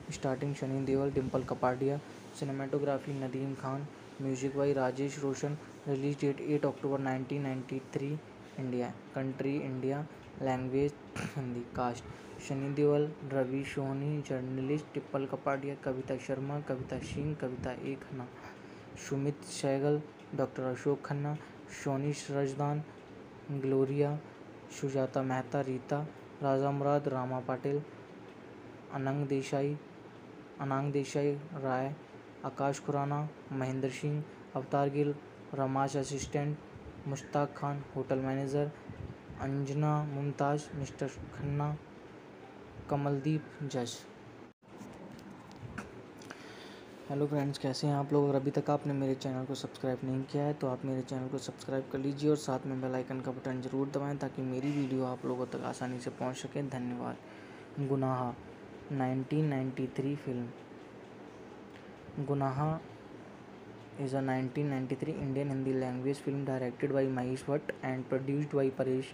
Starting Sunny Deol, Dimple Kapadia. Cinematography Nadeem Khan. Music by Rajesh Roshan. Release date 8 October 1993. India. Country India. Language Hindi. Cast Sunny Deol, Ravi Soni, journalist टिप्पल Kapadia, Kavita Sharma, Kavita Singh, Kavita A Khanna, Sumit Sehgal, doctor Ashok Khanna, Soni Razdan, Gloria, Sujata Mehta, Rita, Raja Murad, Rama Patil, Anang Desai, Rai, Akash Khurana, Mahendra Singh, Avtar Gill, रमाश assistant, Mushtaq Khan hotel manager, Anjana Mumtaz mister Khanna, Kamaldeep जज। Hello friends, कैसे हैं आप लोग। अगर अभी तक आपने मेरे चैनल को सब्सक्राइब नहीं किया है तो आप मेरे चैनल को सब्सक्राइब कर लीजिए और साथ में बेल आइकन का बटन ज़रूर दबाएं ताकि मेरी वीडियो आप लोगों तक आसानी से पहुंच सके। धन्यवाद। गुनाह 1993 फिल्म। गुनाह is a 1993 Indian Hindi language film directed by Mahesh Bhatt and produced by Paresh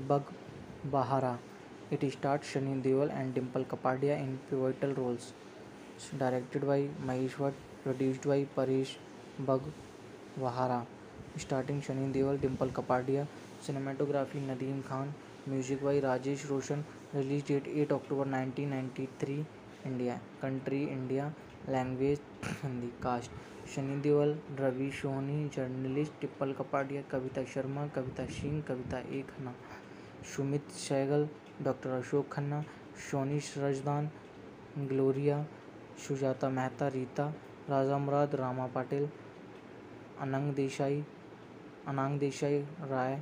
Baghbahara. It stars Sunny Deol and Dimple Kapadia in pivotal roles. Directed by Mahesh Bhatt, produced by Paresh Baghbahara. Starting Sunny Deol, Dimple Kapadia. Cinematography Nadeem Khan. Music by Rajesh Roshan. Release date 8 October 1993. India. Country India. Language Hindi. Cast Sunny Deol, Ravi Soni, journalist टिप्पल Kapadia, Kavita Sharma, Kavita Singh, Kavita A Khanna, Sumit Sehgal, doctor Ashok Khanna, Soni Razdan, Gloria, Sujata Mehta, Rita, Raja Murad, Rama Patil, Anang Desai, Rai,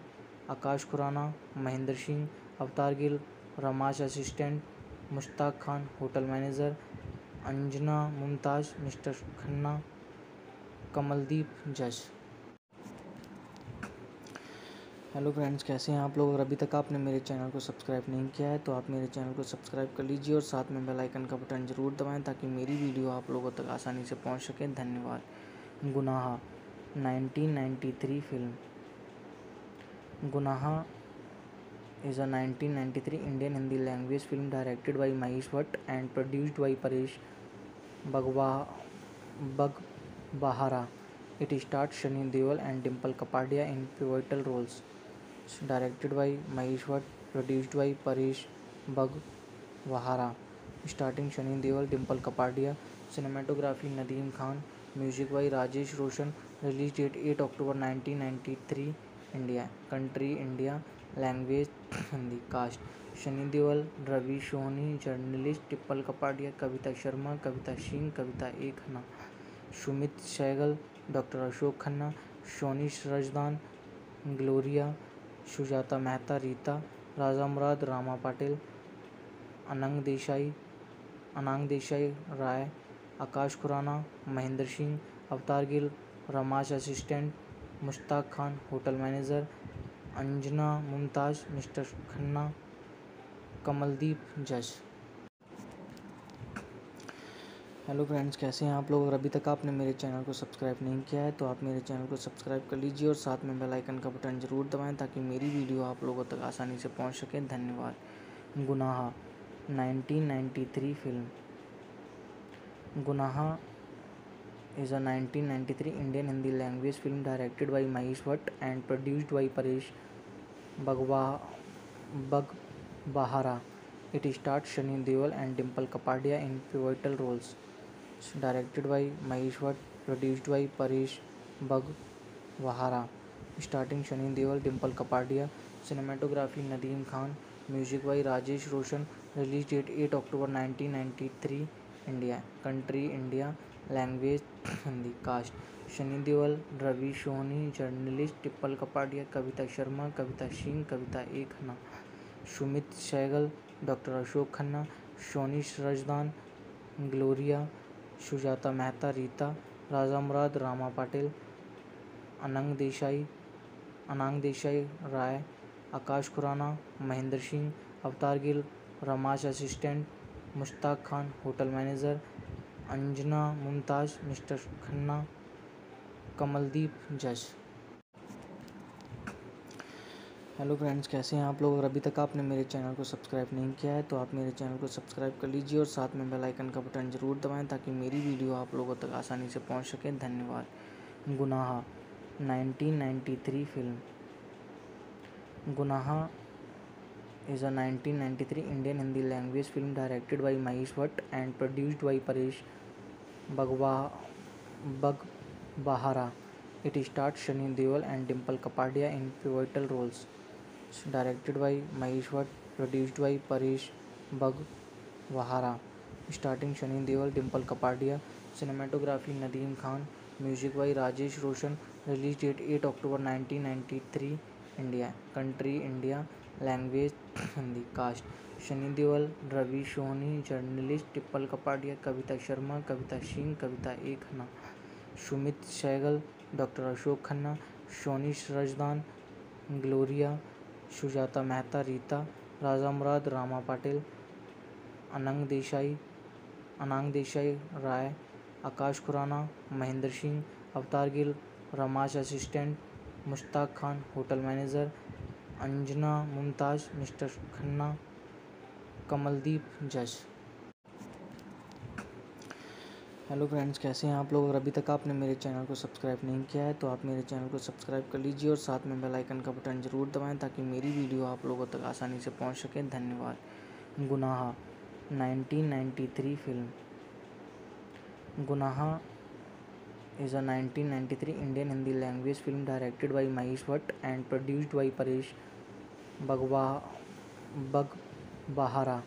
Akash Khurana, Mahendra Singh, Avtar Gill, रमाश assistant, Mushtaq Khan hotel manager, Anjana Mumtaz mister Khanna, Kamaldeep जज। Hello friends, कैसे हैं आप लोग। अगर अभी तक आपने मेरे चैनल को सब्सक्राइब नहीं किया है तो आप मेरे चैनल को सब्सक्राइब कर लीजिए और साथ में बेल आइकन का बटन ज़रूर दबाएं ताकि मेरी वीडियो आप लोगों तक आसानी से पहुंच सके। धन्यवाद। गुनाह 1993 film. Gunaha is a 1993 Indian Hindi language film directed by Mahesh Bhatt and produced by Paresh Baghbahara. It stars Sunny Deol and Dimple Kapadia in pivotal roles. Directed by Mahesh Bhatt, produced by Paresh Baghbahara. Starting Sunny Deol, Dimple Kapadia. Cinematography Nadeem Khan. Music by Rajesh Roshan. Release date 8 October 1993. India. Country India. Language Hindi. Cast Sunny Deol, Ravi Soni, journalist टिप्पल Kapadia, Kavita Sharma, Kavita Singh, Kavita A Khanna, Sumit Sehgal, doctor Ashok Khanna, Soni Razdan, Gloria, Sujata Mehta, Rita, Raja Murad, Rama Patil, Anang Desai Rai, Akash Khurana, Mahendra Singh, Avtar Gill, रमाश assistant, Mushtaq Khan hotel manager, Anjana Mumtaz mister Khanna, Kamaldeep जज। Hello friends, कैसे हैं आप लोग? अगर अभी तक आपने मेरे चैनल को सब्सक्राइब नहीं किया है तो आप मेरे चैनल को सब्सक्राइब कर लीजिए और साथ में बेल आइकन का बटन ज़रूर दबाएं ताकि मेरी वीडियो आप लोगों तक आसानी से पहुंच सके। धन्यवाद। गुनाह 1993 फिल्म। गुनाह is a 1993 Indian Hindi language film directed by Mahesh Bhatt and produced by Paresh Baghbahara. It stars Sunny Deol and Dimple Kapadia in pivotal roles. Directed by Mahesh Bhatt, produced by Paresh Baghbahara. Starting Sunny Deol, Dimple Kapadia. Cinematography Nadeem Khan. Music by Rajesh Roshan. Release date 8 October 1993. India. Country India. Language Hindi. Cast Shani Deol, Ravi Soni, journalist टिप्पल Kapadia, Kavita Sharma, Kavita Singh, Kavita A Khanna, Sumit Sehgal, doctor Ashok Khanna, Soni Razdan, Gloria, Sujata Mehta, Rita, Raja Murad, Rama Patil, Anang Desai Rai, Akash Khurana, Mahendra Singh, Avtar Gill, रमाश assistant, Mushtaq Khan hotel manager, Anjana Mumtaz mister Khanna, Kamaldeep जज। Hello friends, कैसे हैं आप लोग? अगर अभी तक आपने मेरे चैनल को सब्सक्राइब नहीं किया है तो आप मेरे चैनल को सब्सक्राइब कर लीजिए और साथ में बेल आइकन का बटन ज़रूर दबाएं ताकि मेरी वीडियो आप लोगों तक आसानी से पहुंच सके। धन्यवाद। गुनाह 1993 फिल्म। गुनाह is a 1993 Indian Hindi language film directed by Mahesh Bhatt and produced by Paresh Baghbahara. It stars Sunny Deol and Dimple Kapadia in pivotal roles. Directed by Mahesh Bhatt, produced by Paresh Baghbahara. Starting Sunny Deol, Dimple Kapadia. Cinematography Nadeem Khan. Music by Rajesh Roshan. Release date 8 October 1993. India. Country India. Language Hindi. Cast Shani Deol, Ravi Soni, journalist टिप्पल Kapadia, Kavita Sharma, Kavita Singh, Kavita A Khanna, Sumit Sehgal, doctor Ashok Khanna, Soni Razdan, Gloria, Sujata Mehta, Rita, Raja Murad, Rama Patil, Anang Desai Rai, Akash Khurana, Mahendra Singh, Avtar Gill, रमाश assistant, Mushtaq Khan hotel manager, Anjana Mumtaz mister Khanna, Kamaldeep जज। Hello friends, कैसे हैं आप लोग? अगर अभी तक आपने मेरे चैनल को सब्सक्राइब नहीं किया है तो आप मेरे चैनल को सब्सक्राइब कर लीजिए और साथ में बेल आइकन का बटन ज़रूर दबाएं ताकि मेरी वीडियो आप लोगों तक आसानी से पहुंच सके। धन्यवाद। गुनाह 1993 फिल्म। गुनाह is a 1993 Indian Hindi language film directed by Mahesh Bhatt and produced by Paresh Baghbahara.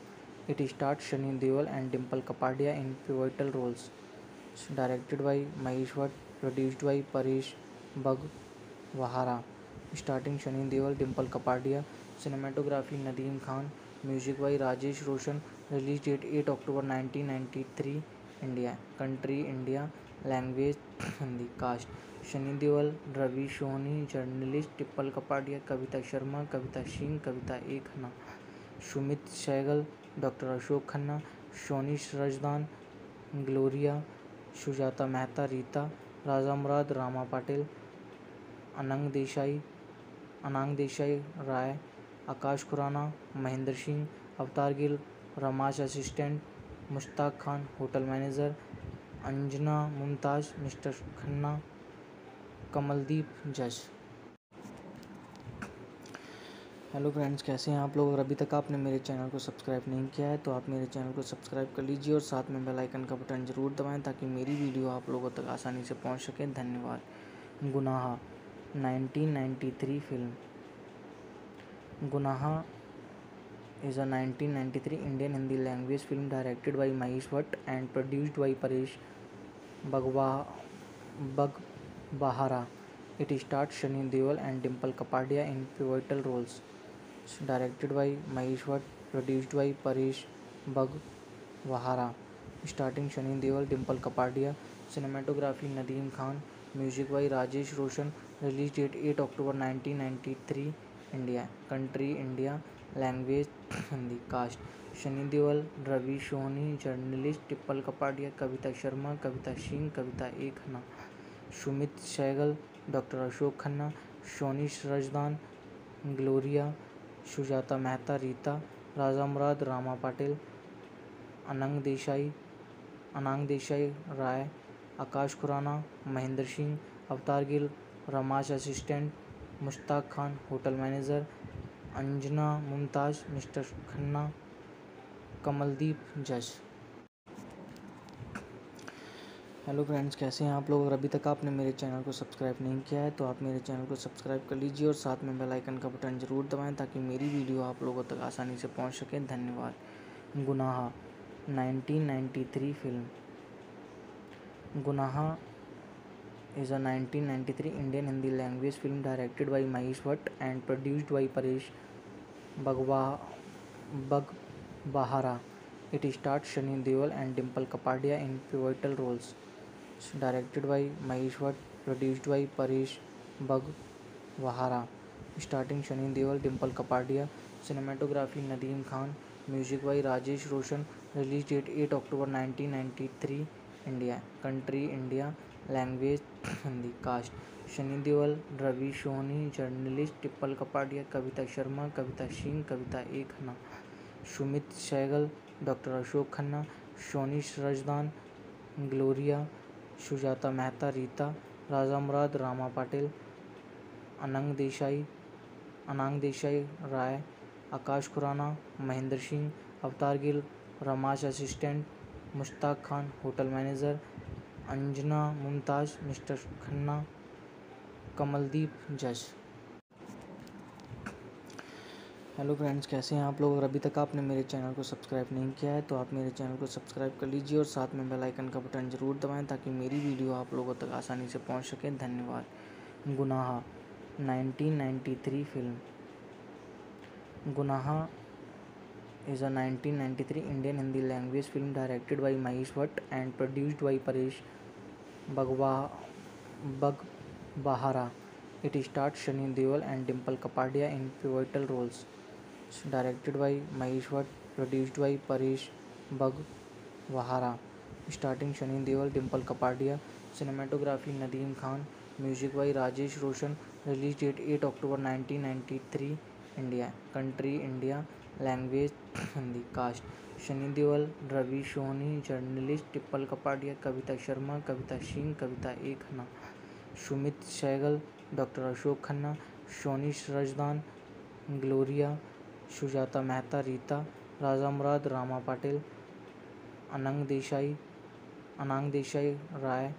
It stars Sunny Deol and Dimple Kapadia in pivotal roles. Directed by Mahesh Bhatt, produced by Paresh Baghbahara. Starting Sunny Deol, Dimple Kapadia. Cinematography Nadeem Khan. Music by Rajesh Roshan. Release date 8 October 1993. India. Country India. Language Hindi. Cast Shani Deol, Ravi Soni, journalist टिप्पल Kapadia, Kavita Sharma, Kavita Singh, Kavita A Khanna, Sumit Sehgal, doctor Ashok Khanna, Soni Razdan, Gloria, Sujata Mehta, Rita, Raja Murad, Rama Patil, Anang Anang Desai, Rai, Akash Khurana, Mahendra Singh, Avtar Gill, रमाश assistant, Mushtaq Khan hotel manager, Anjana Mumtaz mister Khanna, Kamaldeep जज। Hello friends, कैसे हैं आप लोग। अगर अभी तक आपने मेरे चैनल को सब्सक्राइब नहीं किया है तो आप मेरे चैनल को सब्सक्राइब कर लीजिए और साथ में बेल आइकन का बटन ज़रूर दबाएं ताकि मेरी वीडियो आप लोगों तक आसानी से पहुंच सके। धन्यवाद। गुनाह 1993 फिल्म। गुनाह is a 1993 Indian Hindi language film directed by Mahesh Bhatt and produced by Paresh Baghbahara. It stars Sunny Deol and Dimple Kapadia in pivotal roles. Directed by Mahesh Bhatt, produced by Paresh Baghbahara. Starting Sunny Deol, Dimple Kapadia. Cinematography Nadeem Khan. Music by Rajesh Roshan. Release date 8 October 1993. India. Country India. Language Hindi. Cast Shani Deol, Ravi Soni, journalist Dimple Kapadia, Kavita Sharma, Kavita Singh, Kavita A Khanna, Sumit Sehgal, doctor Ashok Khanna, Soni Razdan, Gloria, Sujata Mehta, Rita, Raja Murad, Rama Patil, Anang Desai, Rai, Akash Khurana, Mahendra Singh, Avtar Gill, रमाश assistant, Mushtaq Khan hotel manager, Anjana Mumtaz mister Khanna, Kamaldeep जज। Hello friends, कैसे हैं आप लोग। अगर अभी तक आपने मेरे चैनल को सब्सक्राइब नहीं किया है तो आप मेरे चैनल को सब्सक्राइब कर लीजिए और साथ में बेल आइकन का बटन ज़रूर दबाएं ताकि मेरी वीडियो आप लोगों तक आसानी से पहुंच सके। धन्यवाद। गुनाह 1993 फिल्म। गुनाह is a 1993 Indian Hindi language film directed by Mahesh Bhatt and produced by Paresh Baghbahara. It stars Sunny Deol and Dimple Kapadia in pivotal roles. Directed by Mahesh Bhatt, produced by Paresh Baghbahara. Starting Sunny Deol, Dimple Kapadia. Cinematography Nadeem Khan. Music by Rajesh Roshan. Release date 8 October 1993. India. Country India. Language Hindi. Cast Shani Deol, Ravi Soni, journalist Dimple Kapadia, Kavita Sharma, Kavita Singh, Kavita A Khanna, Sumit Sehgal, doctor Ashok Khanna, Soni Razdan, Gloria, Sujata Mehta, Rita, Raja Murad, Rama Patil, Anang Desai, Rai, Akash Khurana, Mahendra Singh, Avtar Gill, रमाश assistant, Mushtaq Khan hotel manager, Anjana Mumtaz mister Khanna, Kamaldeep जज। Hello friends, कैसे हैं आप लोग। अगर अभी तक आपने मेरे चैनल को सब्सक्राइब नहीं किया है तो आप मेरे चैनल को सब्सक्राइब कर लीजिए और साथ में बेल आइकन का बटन ज़रूर दबाएं ताकि मेरी वीडियो आप लोगों तक आसानी से पहुंच सके। धन्यवाद। गुनाह 1993 फिल्म। गुनाह is a 1993 Indian Hindi language film directed by Mahesh Bhatt and produced by Paresh Baghbahara. It stars Sunny Deol and Dimple Kapadia in pivotal roles. Directed by Mahesh Bhatt, produced by Paresh Baghbahara. Starting Sunny Deol, Dimple Kapadia. Cinematography Nadeem Khan. Music by Rajesh Roshan. Release date 8 October 1993. India. Country India. Language Hindi. Cast Shani Deol, Ravi Soni, journalist Dimple Kapadia, Kavita Sharma, Kavita Singh, Kavita A Khanna, Sumit Sehgal, doctor Ashok Khanna, Soni Razdan, Gloria, Sujata Mehta, Rita, Raja Murad, Rama Patil, Anang Desai, Rai,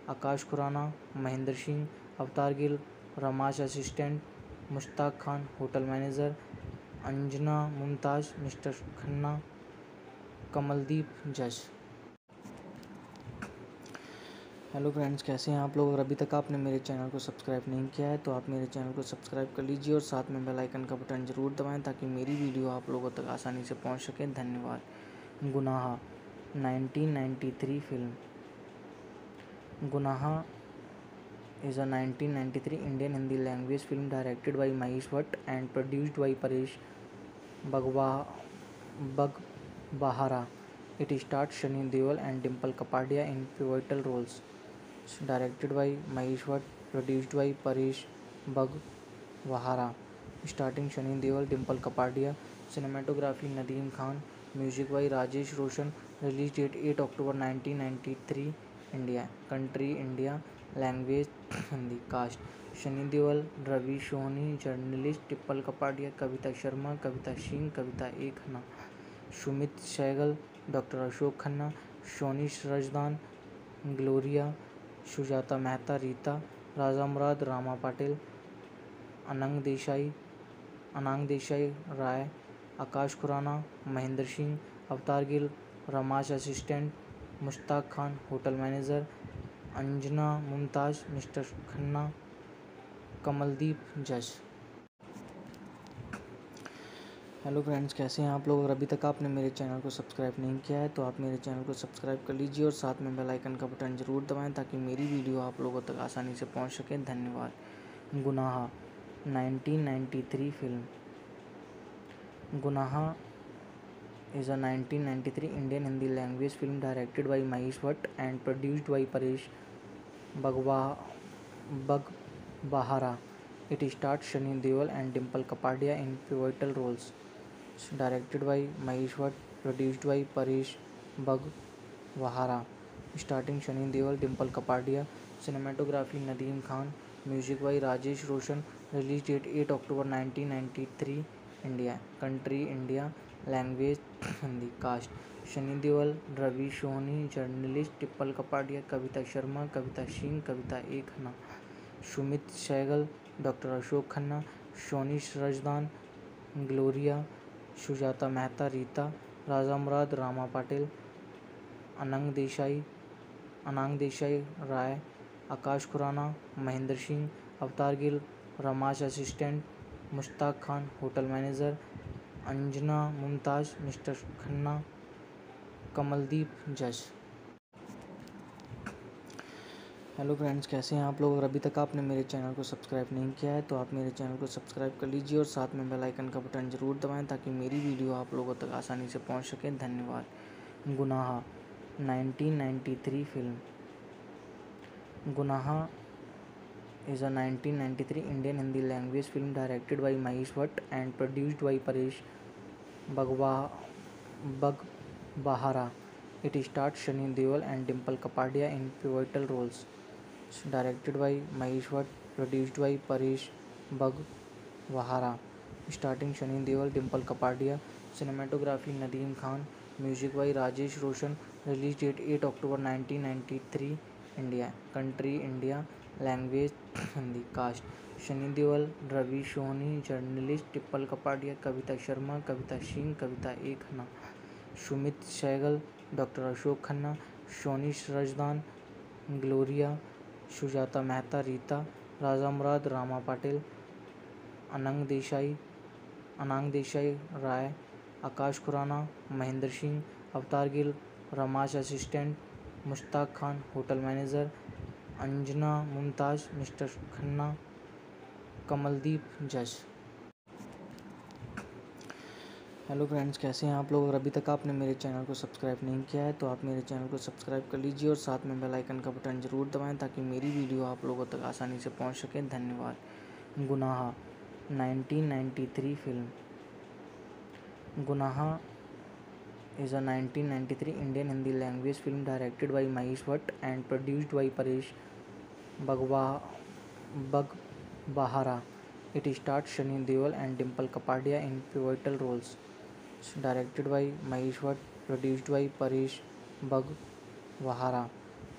Akash Khurana, Mahendra Singh, Avtar Gill, रमाश assistant, Mushtaq Khan hotel manager, Anjana Mumtaz mister Khanna, Kamaldeep जज। Hello friends, कैसे हैं आप लोग। अगर अभी तक आपने मेरे चैनल को सब्सक्राइब नहीं किया है तो आप मेरे चैनल को सब्सक्राइब कर लीजिए और साथ में बेल आइकन का बटन ज़रूर दबाएं ताकि मेरी वीडियो आप लोगों तक आसानी से पहुंच सके। धन्यवाद। गुनाह 1993 फिल्म। गुनाह is a 1993 Indian Hindi language film directed by Mahesh Bhatt and produced by Paresh Baghbahara. It stars Sunny Deol and Dimple Kapadia in pivotal roles. Directed by Mahesh Bhatt, produced by Paresh वहारा, starring Sunny Deol, Dimple Kapadia, cinematography Nadeem Khan, music by Rajesh Roshan, release date 8 October 1993, India, country India, language Hindi, cast Sunny Deol, Ravi Soni, journalist Dimple Kapadia, Kavita Sharma, Kavita Singh, Kavita A Khanna, Sumit Sehgal, doctor Ashok Khanna, Soni Razdan, Gloria, Sujata Mehta, Rita, Raja Murad, Rama Patil, Anang Desai Rai, Akash Khurana, Mahendra Singh, Avtar Gill, रमाश assistant, Mushtaq Khan, hotel manager, Anjana Mumtaz, mister Khanna, Kamaldeep, जज। Hello friends, कैसे हैं आप लोग? अगर अभी तक आपने मेरे चैनल को सब्सक्राइब नहीं किया है तो आप मेरे चैनल को सब्सक्राइब कर लीजिए और साथ में बेल आइकन का बटन ज़रूर दबाएं ताकि मेरी वीडियो आप लोगों तक आसानी से पहुंच सके। धन्यवाद। गुनाह 1993 फिल्म। गुनाह is a 1993 Indian Hindi language film directed by Mahesh Bhatt and produced by Paresh Baghbahara. It stars Sunny Deol and Dimple Kapadia in pivotal roles. Directed by Mahesh Bhatt, produced by Paresh Baghbahara. Starring Sunny Deol, Dimple Kapadia, cinematography Nadeem Khan, music by Rajesh Roshan. Release date 8 October 1993, India, country India, language Hindi, cast Sunny Deol, Ravi Soni, journalist Dimple Kapadia, Kavita Sharma, Kavita Singh, Kavita A Khanna, Sumit Sehgal, doctor Ashok Khanna, Soni Razdan, Gloria, Sujata Mehta, Rita, Raja Murad, Rama Patil, Anang Desai Rai, Akash Khurana, Mahendra Singh, Avtar Gill, रमाश assistant, Mushtaq Khan, hotel manager, Anjana Mumtaz, mister Khanna, Kamaldeep, जज। Hello friends, कैसे हैं आप लोग? अगर अभी तक आपने मेरे चैनल को सब्सक्राइब नहीं किया है तो आप मेरे चैनल को सब्सक्राइब कर लीजिए और साथ में बेल आइकन का बटन ज़रूर दबाएं ताकि मेरी वीडियो आप लोगों तक आसानी से पहुंच सके। धन्यवाद। गुनाह 1993 फिल्म। गुनाह is a 1993 Indian Hindi language film directed by Mahesh Bhatt and produced by Paresh Baghbahara. It stars Sunny Deol and Dimple Kapadia in pivotal roles. Directed by Mahesh Bhatt, produced by Paresh Baghbahara. Starring Sunny Deol, Dimple Kapadia, cinematography Nadeem Khan, music by Rajesh Roshan. Release date 8 October 1993, India, country India, language Hindi, cast Sunny Deol, Ravi Soni, journalist Dimple Kapadia, Kavita Sharma, Kavita Singh, Kavita A Khanna, Sumit Sehgal, doctor Ashok Khanna, Soni Razdan, Gloria, Sujata Mehta, Rita, Raja Murad, Rama Patil, Anang Desai Rai, Akash Khurana, Mahendra Singh, Avtar Gill, रमाश assistant, Mushtaq Khan, hotel manager, Anjana Mumtaz, mister Khanna, Kamaldeep, जज। Hello friends, कैसे हैं आप लोग? अगर अभी तक आपने मेरे चैनल को सब्सक्राइब नहीं किया है तो आप मेरे चैनल को सब्सक्राइब कर लीजिए और साथ में बेल आइकन का बटन ज़रूर दबाएं ताकि मेरी वीडियो आप लोगों तक आसानी से पहुंच सके। धन्यवाद। गुनाह 1993 फिल्म। गुनाह is a 1993 Indian Hindi language film directed by Mahesh Bhatt and produced by Paresh Baghbahara. It stars Sunny Deol and Dimple Kapadia in pivotal roles. Directed by Mahesh Bhatt, produced by Paresh Baghbahara.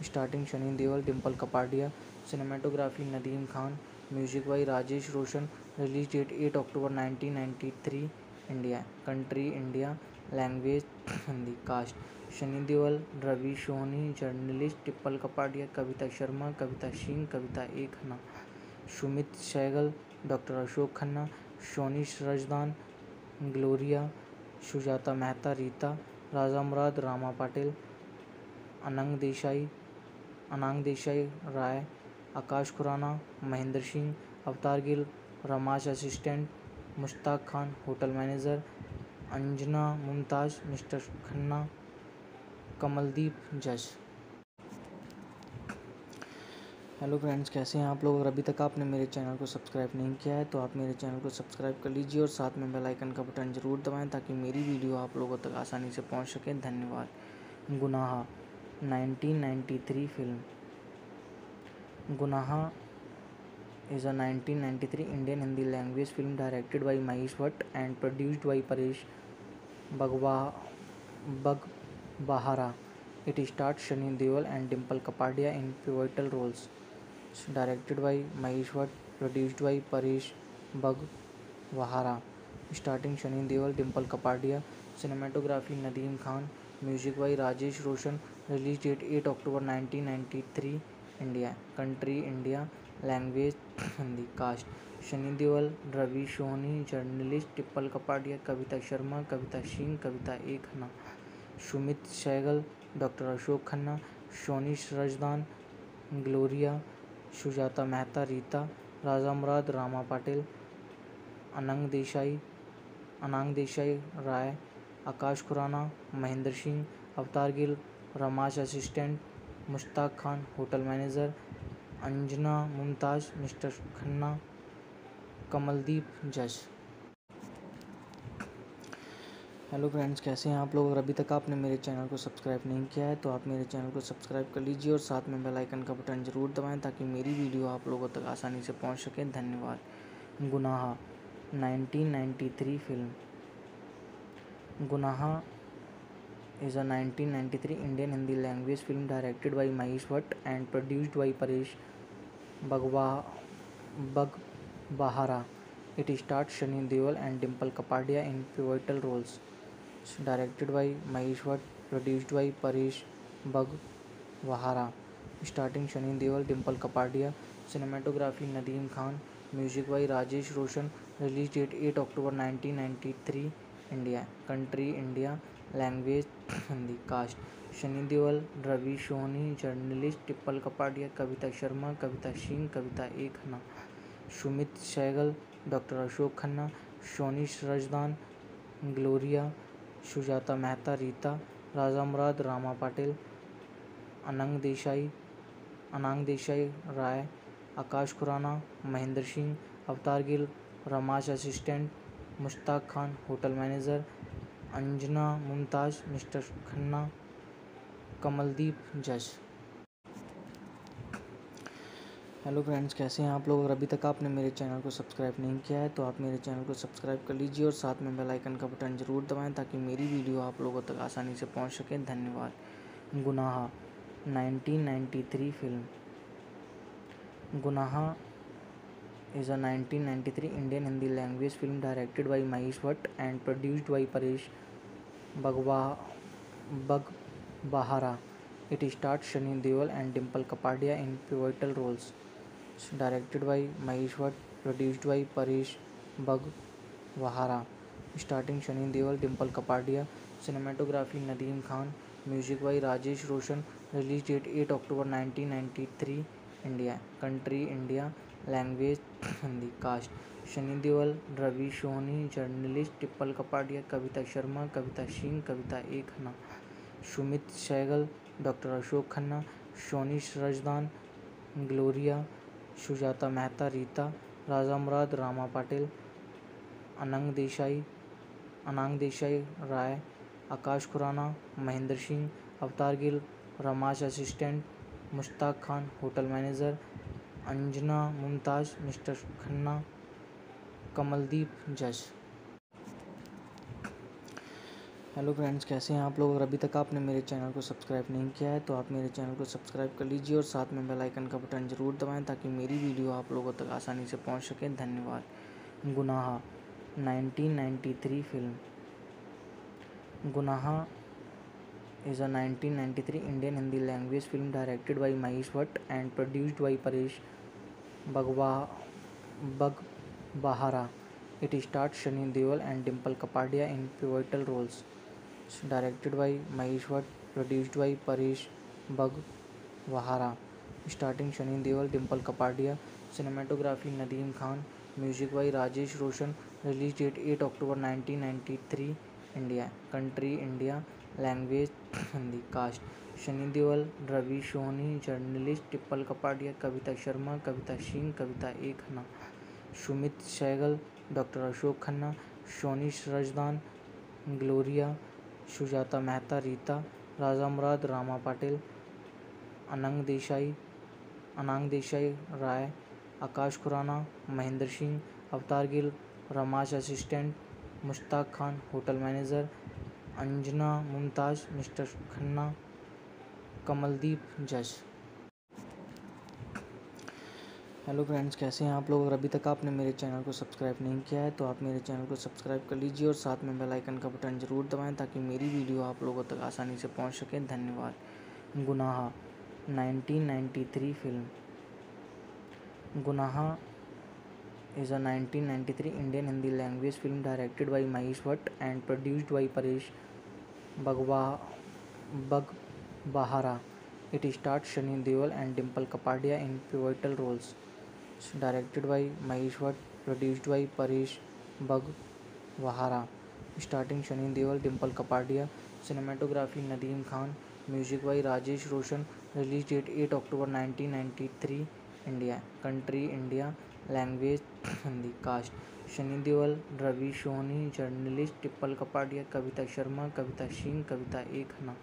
Starring Sunny Deol, Dimple Kapadia, cinematography Nadeem Khan, music by Rajesh Roshan. Release date 8 October 1993, India, country India, language Hindi, cast Sunny Deol, Ravi Soni, journalist Dimple Kapadia, Kavita Sharma, Kavita Singh, Kavita A Khanna, Sumit Sehgal, doctor Ashok Khanna, Soni Razdan, Gloria, Sujata Mehta, Rita, Raja Murad, Rama Patil, Anang Desai Rai, Akash Khurana, Mahendra Singh, Avtar Gill, रमाश assistant, Mushtaq Khan, hotel manager, Anjana Mumtaz, mister Khanna, Kamaldeep, जज। Hello friends, कैसे हैं आप लोग। अगर अभी तक आपने मेरे चैनल को सब्सक्राइब नहीं किया है तो आप मेरे चैनल को सब्सक्राइब कर लीजिए और साथ में बेल आइकन का बटन ज़रूर दबाएं ताकि मेरी वीडियो आप लोगों तक आसानी से पहुंच सके। धन्यवाद। गुनाह 1993 फिल्म। गुनाह is a 1993 Indian Hindi language film directed by Mahesh Bhatt and produced by Paresh Baghbahara. It stars Sunny Deol and Dimple Kapadia in pivotal roles. Directed by Mahesh Bhatt, produced by Paresh Baghbahara. Starting Sunny Deol, Dimple Kapadia. Cinematography Nadeem Khan. Music by Rajesh Roshan. Release date 8 October 1993. India. Country India. Language Hindi. Cast Shani Deol, Ravi Soni, journalist टिप्पल Kapadia, Kavita Sharma, Kavita Singh, Kavita A Khanna, Sumit Sehgal, doctor Ashok Khanna, Soni Razdan, Gloria, Sujata Mehta, Rita, Raja Murad, Rama Patil, Anang Desai, Rai, Akash Khurana, Mahendra Singh, Avtar Gill, रमाश assistant, Mushtaq Khan hotel manager, Anjana Mumtaz mister Khanna, Kamaldeep जज। Hello friends, कैसे हैं आप लोग। अगर अभी तक आपने मेरे चैनल को सब्सक्राइब नहीं किया है तो आप मेरे चैनल को सब्सक्राइब कर लीजिए और साथ में बेल आइकन का बटन ज़रूर दबाएं ताकि मेरी वीडियो आप लोगों तक आसानी से पहुंच सके। धन्यवाद। गुनाह 1993 फिल्म। गुनाह is a 1993 Indian Hindi language film directed by Mahesh Bhatt and produced by Paresh Baghbahara. It stars Sunny Deol and Dimple Kapadia in pivotal roles. Directed by Mahesh Bhatt, produced by Paresh Baghbahara. Starting Sunny Deol, Dimple Kapadia. Cinematography Nadeem Khan. Music by Rajesh Roshan. Release date 8 October 1993. India. Country India. Language Hindi. Cast Shani Deol, Ravi Soni, journalist टिप्पल Kapadia, Kavita Sharma, Kavita Singh, Kavita A Khanna, Sumit Sehgal, doctor Ashok Khanna, Soni Razdan, Gloria, Sujata Mehta, Rita, Raja Murad, Rama Patil, Anang Desai, Rai, Akash Khurana, Mahendra Singh, Avtar Gill, रमाश assistant, Mushtaq Khan hotel manager, Anjana Mumtaz mister Khanna, Kamaldeep जज। Hello friends, कैसे हैं आप लोग। अगर अभी तक आपने मेरे चैनल को सब्सक्राइब नहीं किया है तो आप मेरे चैनल को सब्सक्राइब कर लीजिए और साथ में बेल आइकन का बटन ज़रूर दबाएं ताकि मेरी वीडियो आप लोगों तक आसानी से पहुंच सके। धन्यवाद। गुनाह 1993 फिल्म। गुनाह is a 1993 Indian Hindi language film directed by Mahesh Bhatt and produced by Paresh Baghbahara. It stars Sunny Deol and Dimple Kapadia in pivotal roles. Directed by Mahesh Bhatt, produced by Paresh Baghbahara. Starting Sunny Deol, Dimple Kapadia. Cinematography Nadeem Khan. Music by Rajesh Roshan. Release date 8 October 1993. India. Country India. Language Hindi. Cast Shani Deol, Ravi Soni, journalist टिप्पल Kapadia, Kavita Sharma, Kavita Singh, Kavita A Khanna, Sumit Sehgal, doctor Ashok Khanna, Soni Razdan, Gloria, Sujata Mehta, Rita, Raja Murad, Rama Patil, Anang Desai, Rai, Akash Khurana, Mahendra Singh, Avtar Gill, रमाश assistant, Mushtaq Khan hotel manager, Anjana Mumtaz mister Khanna, Kamaldeep जज। Hello friends, कैसे हैं आप लोग। अगर अभी तक आपने मेरे चैनल को सब्सक्राइब नहीं किया है तो आप मेरे चैनल को सब्सक्राइब कर लीजिए और साथ में बेल आइकन का बटन ज़रूर दबाएं ताकि मेरी वीडियो आप लोगों तक आसानी से पहुंच सके। धन्यवाद। गुनाह 1993 फिल्म। गुनाह is a 1993 Indian Hindi language film directed by Mahesh Bhatt and produced by Paresh Baghbahara. It stars Sunny Deol and Dimple Kapadia in pivotal roles. Directed by Mahesh Bhatt, produced by Paresh Baghbahara. Starting Sunny Deol, Dimple Kapadia. Cinematography Nadeem Khan. Music by Rajesh Roshan. Release date 8 October 1993. India. Country India. Language Hindi. Cast Sunny Deol, Ravi Soni, journalist टिप्पल Kapadia, Kavita Sharma, Kavita Singh, Kavita A Khanna, Sumit Sehgal, doctor Ashok Khanna, Soni Razdan, Gloria, Sujata Mehta, Rita, Raja Murad, Rama Patil, Anang Desai, Rai, Akash Khurana, Mahendra Singh, Avtar Gill, रमाश assistant, Mushtaq Khan hotel manager, Anjana Mumtaz mister Khanna, Kamaldeep जज। Hello friends, कैसे हैं आप लोग? अगर अभी तक आपने मेरे चैनल को सब्सक्राइब नहीं किया है तो आप मेरे चैनल को सब्सक्राइब कर लीजिए और साथ में बेल आइकन का बटन ज़रूर दबाएं ताकि मेरी वीडियो आप लोगों तक आसानी से पहुंच सके। धन्यवाद। गुनाह 1993 फिल्म। गुनाह is a 1993 Indian Hindi language film directed by Mahesh Bhatt and produced by Paresh Baghbahara. It stars Sunny Deol and Dimple Kapadia in pivotal roles. Directed by Mahesh Bhatt, produced by Paresh Baghbahara. Starring Sunny Deol, Dimple Kapadia. Cinematography Nadeem Khan. Music by Rajesh Roshan. Release date 8 October 1993. India. Country India. Language Hindi. Cast Sunny Deol, Ravi Soni, journalist टिप्पल Kapadia, Kavita Sharma, Kavita Singh, Kavita A Khanna,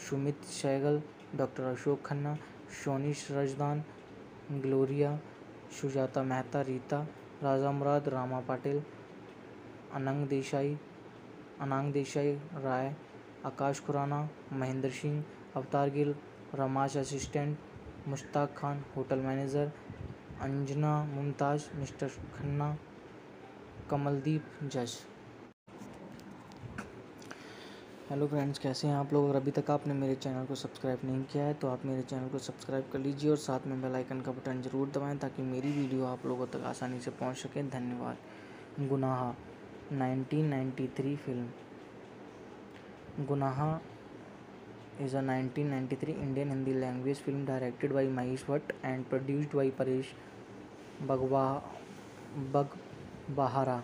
Sumit Sehgal, doctor Ashok Khanna, Soni Razdan, Gloria, Sujata Mehta, Rita, Raja Murad, Rama Patil, Anang Desai, Rai, Akash Khurana, Mahendra Singh, Avtar Gill, रमाश assistant, Mushtaq Khan hotel manager, Anjana Mumtaz mister Khanna, Kamaldeep जज। Hello friends, कैसे हैं आप लोग? अगर अभी तक आपने मेरे चैनल को सब्सक्राइब नहीं किया है तो आप मेरे चैनल को सब्सक्राइब कर लीजिए और साथ में बेल आइकन का बटन ज़रूर दबाएं ताकि मेरी वीडियो आप लोगों तक आसानी से पहुंच सके। धन्यवाद। गुनाह 1993 फिल्म। गुनाह is a 1993 Indian Hindi language film directed by Mahesh Bhatt and produced by Paresh Baghbahara.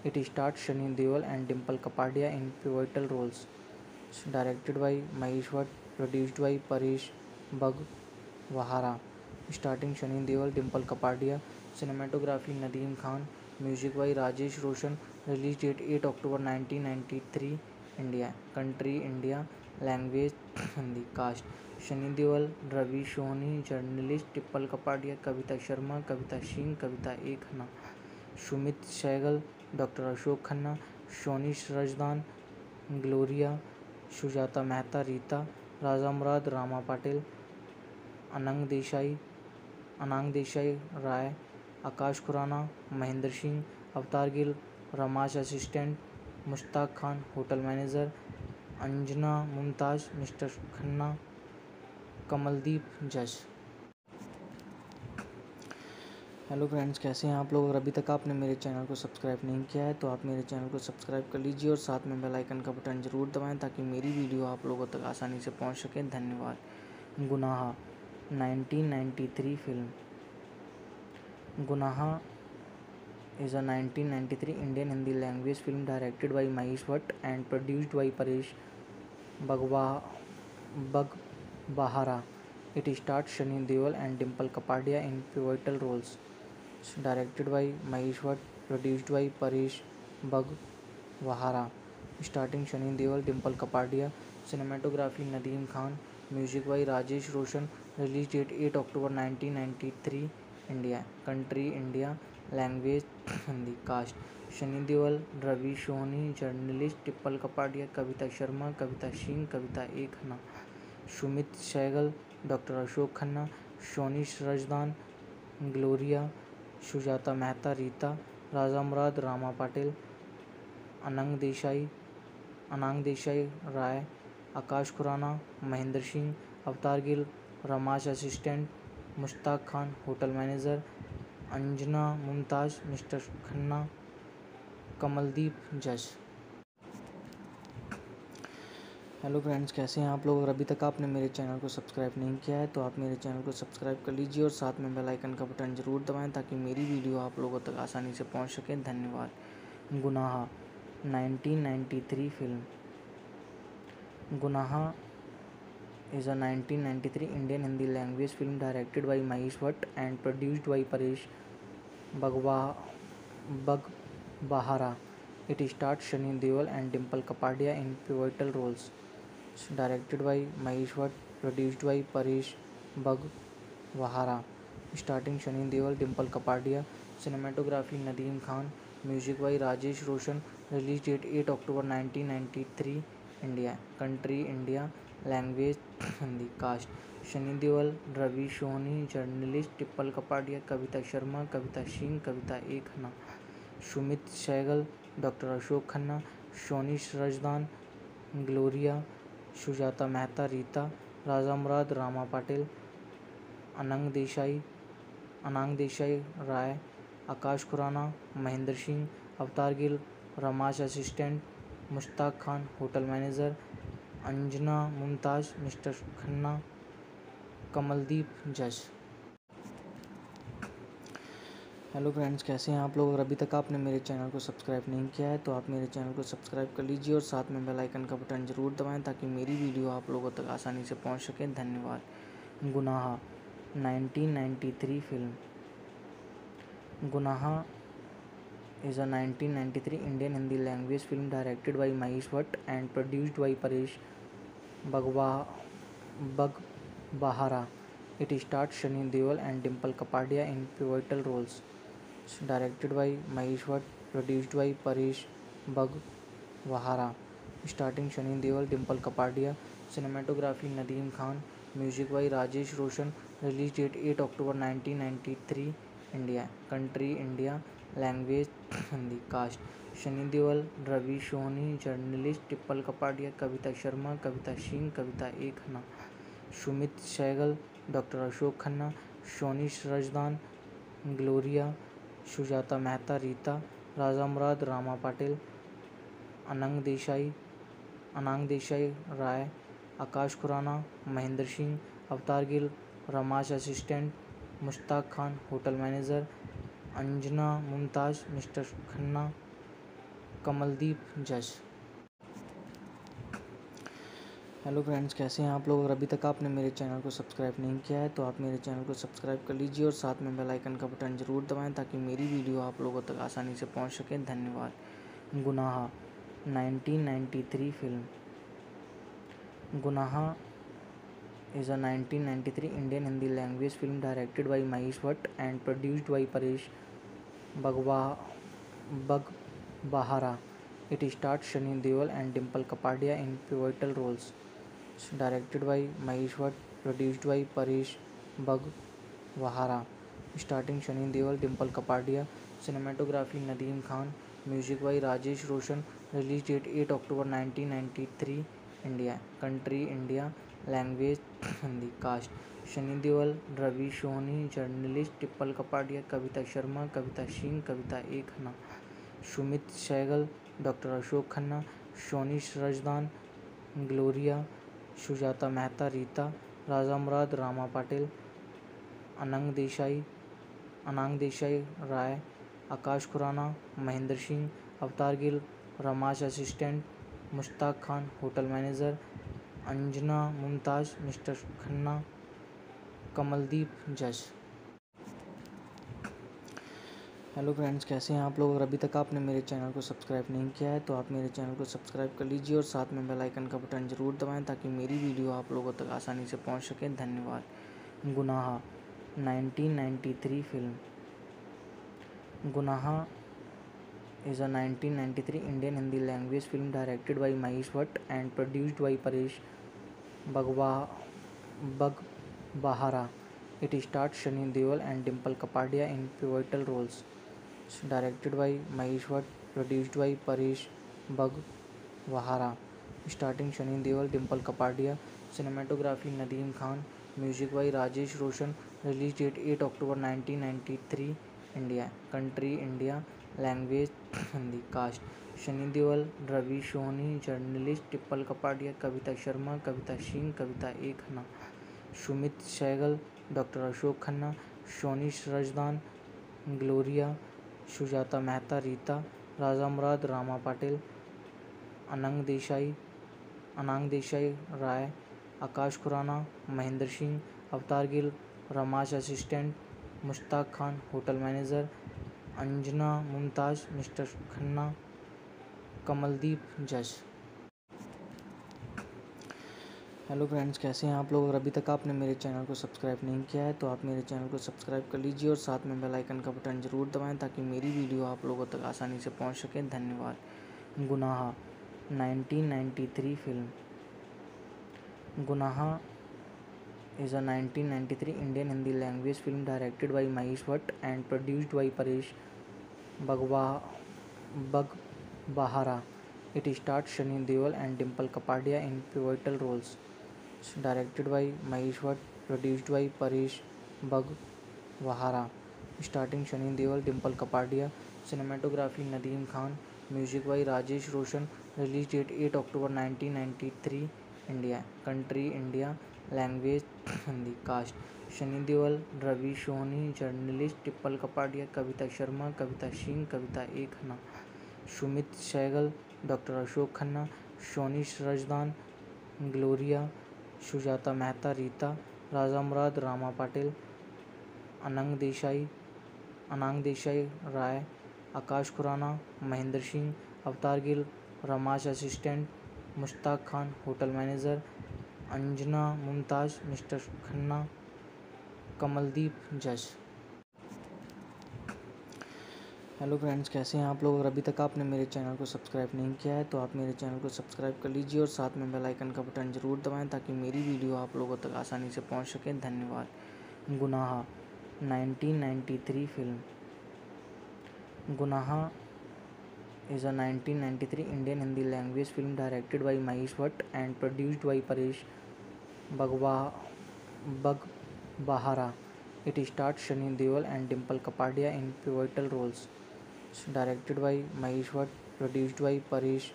It stars Sunny Deol and Dimple Kapadia in pivotal roles. Directed by Mahesh Bhatt, produced by Paresh Baghbahara. Starring Sunny Deol, Dimple Kapadia. Cinematography Nadeem Khan. Music by Rajesh Roshan. Release date 8 October 1993. India. Country India. Language Hindi. Cast Sunny Deol, Ravi Soni, journalist टिप्पल Kapadia, Kavita Sharma, Kavita Singh, Kavita A Khanna, Sumit Sehgal, doctor Ashok Khanna, Soni Razdan, Gloria, Sujata Mehta, Rita, Raja Murad, Rama Patil, Anang Desai, Rai, Akash Khurana, Mahendra Singh, Avtar Gill, रमाश assistant, Mushtaq Khan hotel manager, Anjana Mumtaz mister Khanna, Kamaldeep जज। Hello friends, कैसे हैं आप लोग? अगर अभी तक आपने मेरे चैनल को सब्सक्राइब नहीं किया है तो आप मेरे चैनल को सब्सक्राइब कर लीजिए और साथ में बेल आइकन का बटन ज़रूर दबाएं ताकि मेरी वीडियो आप लोगों तक आसानी से पहुंच सके। धन्यवाद। गुनाह 1993 फिल्म। गुनाह is a 1993 Indian Hindi language film directed by Mahesh Bhatt and produced by Paresh Baghbahara. It stars Sunny Deol and Dimple Kapadia in pivotal roles. Directed by Mahesh Bhatt, produced by Paresh Baghbahara. Starring Sunny Deol, Dimple Kapadia. Cinematography Nadeem Khan. Music by Rajesh Roshan. Release date 8 October 1993. India. Country India. Language Hindi. Cast Sunny Deol, Ravi Soni, journalist टिप्पल Kapadia, Kavita Sharma, Kavita Singh, Kavita A Khanna, Sumit Sehgal, doctor Ashok Khanna, Soni Razdan, Gloria, Sujata Mehta, Rita, Raja Murad, Rama Patil, Anang Desai, Rai, Akash Khurana, Mahendra Singh, Avtar Gill, रमाश assistant, Mushtaq Khan hotel manager, Anjana Mumtaz mister Khanna, Kamaldeep जज। Hello friends, कैसे हैं आप लोग? अगर अभी तक आपने मेरे चैनल को सब्सक्राइब नहीं किया है तो आप मेरे चैनल को सब्सक्राइब कर लीजिए और साथ में बेल आइकन का बटन ज़रूर दबाएं ताकि मेरी वीडियो आप लोगों तक आसानी से पहुंच सके। धन्यवाद। गुनाह 1993 film. Gunaha is a 1993 Indian Hindi language film directed by Mahesh Bhatt and produced by Paresh Baghbahara. It stars Sunny Deol and Dimple Kapadia in pivotal roles. Directed by Mahesh Bhatt, produced by Paresh Baghbahara. Starting Sunny Deol, Dimple Kapadia. Cinematography Nadeem Khan. Music by Rajesh Roshan. Release date 8 October 1993. India. Country India. Language Hindi. Cast Sunny Deol, Ravi Soni, journalist टिप्पल Kapadia, Kavita Sharma, Kavita Singh, Kavita A Khanna, Sumit Sehgal, doctor Ashok Khanna, Soni Razdan, Gloria, Sujata Mehta, Rita, Raja Murad, Rama Patil, Anang Desai Rai, Akash Khurana, Mahendra Singh, Avtar Gill, रमाश assistant, Mushtaq Khan hotel manager, Anjana Mumtaz mister Khanna, Kamaldeep जज। Hello friends, कैसे हैं आप लोग? अगर अभी तक आपने मेरे चैनल को सब्सक्राइब नहीं किया है तो आप मेरे चैनल को सब्सक्राइब कर लीजिए और साथ में बेल आइकन का बटन ज़रूर दबाएं ताकि मेरी वीडियो आप लोगों तक आसानी से पहुंच सके। धन्यवाद। गुनाह 1993 फिल्म। गुनाह is a 1993 Indian Hindi language film directed by Mahesh Bhatt and produced by Paresh Baghbahara. It stars Sunny Deol and Dimple Kapadia in pivotal roles. Directed by Mahesh Bhatt, produced by Paresh Baghbahara. Starting Sunny Deol, Dimple Kapadia. Cinematography Nadeem Khan. Music by Rajesh Roshan. Release date 8 October 1993. India. Country India. Language Hindi. Cast Shani Deol, Ravi Soni, journalist टिप्पल Kapadia, Kavita Sharma, Kavita Singh, Kavita A Khanna, Sumit Sehgal, doctor Ashok Khanna, Soni Razdan, Gloria, Sujata Mehta, Rita, Raja Murad, Rama Patil, Anang Desai Rai, Akash Khurana, Mahendra Singh, Avtar Gill, रमाश assistant, Mushtaq Khan hotel manager, Anjana Mumtaz mister Khanna, Kamaldeep जज। Hello friends, कैसे हैं आप लोग? अगर अभी तक आपने मेरे चैनल को सब्सक्राइब नहीं किया है तो आप मेरे चैनल को सब्सक्राइब कर लीजिए और साथ में बेल आइकन का बटन ज़रूर दबाएं ताकि मेरी वीडियो आप लोगों तक आसानी से पहुंच सके। धन्यवाद। गुनाह 1993 फिल्म। गुनाह is a 1993 Indian Hindi language film directed by Mahesh Bhatt and produced by Paresh Baghbahara. It stars Sunny Deol and Dimple Kapadia in pivotal roles. Directed by Mahesh Bhatt, produced by Paresh Baghbahara. Starting Sunny Deol, Dimple Kapadia. Cinematography Nadeem Khan. Music by Rajesh Roshan. Release date 8 October 1993. India. Country India. Language Hindi. Cast Shani Deol, Ravi Soni, journalist टिप्पल Kapadia, Kavita Sharma, Kavita Singh, Kavita A Khanna, Sumit Sehgal, doctor Ashok Khanna, Soni Razdan, Gloria, Sujata Mehta, Rita, Raja Murad, Rama Patil, Anang Desai Rai, Akash Khurana, Mahendra Singh, Avtar Gill, रमाश assistant, Mushtaq Khan hotel manager, Anjana Mumtaz mister Khanna, Kamaldeep जज। Hello friends, कैसे हैं आप लोग? अगर अभी तक आपने मेरे चैनल को सब्सक्राइब नहीं किया है तो आप मेरे चैनल को सब्सक्राइब कर लीजिए और साथ में बेल आइकन का बटन ज़रूर दबाएं ताकि मेरी वीडियो आप लोगों तक आसानी से पहुंच सके। धन्यवाद। गुनाह 1993 फिल्म। गुनाह is a 1993 Indian Hindi language film directed by Mahesh Bhatt and produced by Paresh Baghbahara. It stars Sunny Deol and Dimple Kapadia in pivotal roles. Directed by Mahesh Bhatt, produced by Paresh Baghbahara. Starting Sunny Deol, Dimple Kapadia. Cinematography Nadeem Khan. Music by Rajesh Roshan. Release date 8 October 1993. India. Country India. Language Hindi. Cast Shani Deol, Ravi Soni, journalist टिप्पल Kapadia, Kavita Sharma, Kavita Singh, Kavita A Khanna, Sumit Sehgal, doctor Ashok Khanna, Soni Razdan, Gloria, Sujata Mehta, Rita, Raja Murad, Rama Patil, Anang Anang Desai Rai, Akash Khurana, Mahendra Singh, Avtar Gill, रमाश assistant, Mushtaq Khan hotel manager, Anjana Mumtaz mister Khanna, Kamaldeep जज। Hello friends, कैसे हैं आप लोग। अगर अभी तक आपने मेरे चैनल को सब्सक्राइब नहीं किया है तो आप मेरे चैनल को सब्सक्राइब कर लीजिए और साथ में बेल आइकन का बटन ज़रूर दबाएं ताकि मेरी वीडियो आप लोगों तक आसानी से पहुंच सके। धन्यवाद। गुनाह 1993 फिल्म। गुनाह is a 1993 Indian Hindi language film directed by Mahesh Bhatt and produced by Paresh Baghbahara. It stars Sunny Deol and Dimple Kapadia in pivotal roles. Directed by Mahesh Bhatt, produced by Paresh Baghbahara. Starting Sunny Deol, Dimple Kapadia. Cinematography Nadeem Khan. Music by Rajesh Roshan. Release date 8 October 1993. India. Country India. Language Hindi. Cast Shani Deol, Ravi Soni, journalist टिप्पल Kapadia, Kavita Sharma, Kavita Singh, Kavita A Khanna, Sumit Sehgal, doctor Ashok Khanna, Soni Razdan, Gloria, Sujata Mehta, Rita, Raja Murad, Rama Patil, Anang Desai Rai, Akash Khurana, Mahendra Singh, Avtar Gill, रमाश assistant, Mushtaq Khan hotel manager, Anjana Mumtaz mister Khanna, Kamaldeep जज। Hello friends, कैसे हैं आप लोग। अगर अभी तक आपने मेरे चैनल को सब्सक्राइब नहीं किया है तो आप मेरे चैनल को सब्सक्राइब कर लीजिए और साथ में बेल आइकन का बटन ज़रूर दबाएं ताकि मेरी वीडियो आप लोगों तक आसानी से पहुंच सके। धन्यवाद। गुनाह 1993 फिल्म। गुनाह is a 1993 Indian Hindi language film directed by Mahesh Bhatt and produced by Paresh Baghbahara. It stars Sunny Deol and Dimple Kapadia in pivotal roles. Directed by Mahesh Bhatt, produced by Paresh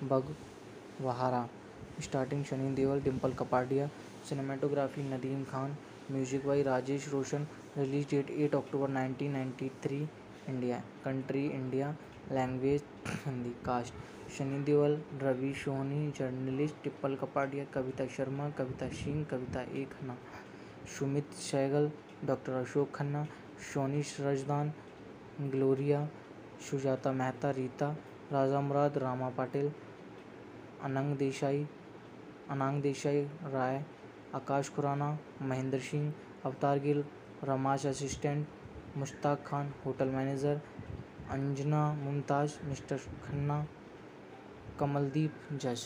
Baghbahara. Starting Sunny Deol, Dimple Kapadia. Cinematography Nadeem Khan. Music by Rajesh Roshan. Release date 8 October 1993. India. Country India. Language Hindi. Cast Shani Deol, Ravi Soni, journalist टिप्पल Kapadia, Kavita Sharma, Kavita Singh, Kavita A Khanna, Sumit Sehgal, doctor Ashok Khanna, Soni Razdan, Gloria, Sujata Mehta, Rita, Raja Murad, Rama Patil, Anang Desai Rai, Akash Khurana, Mahendra Singh, Avtar Gill, रमाश assistant, Mushtaq Khan hotel manager, Anjana Mumtaz mister Khanna, Kamaldeep जज।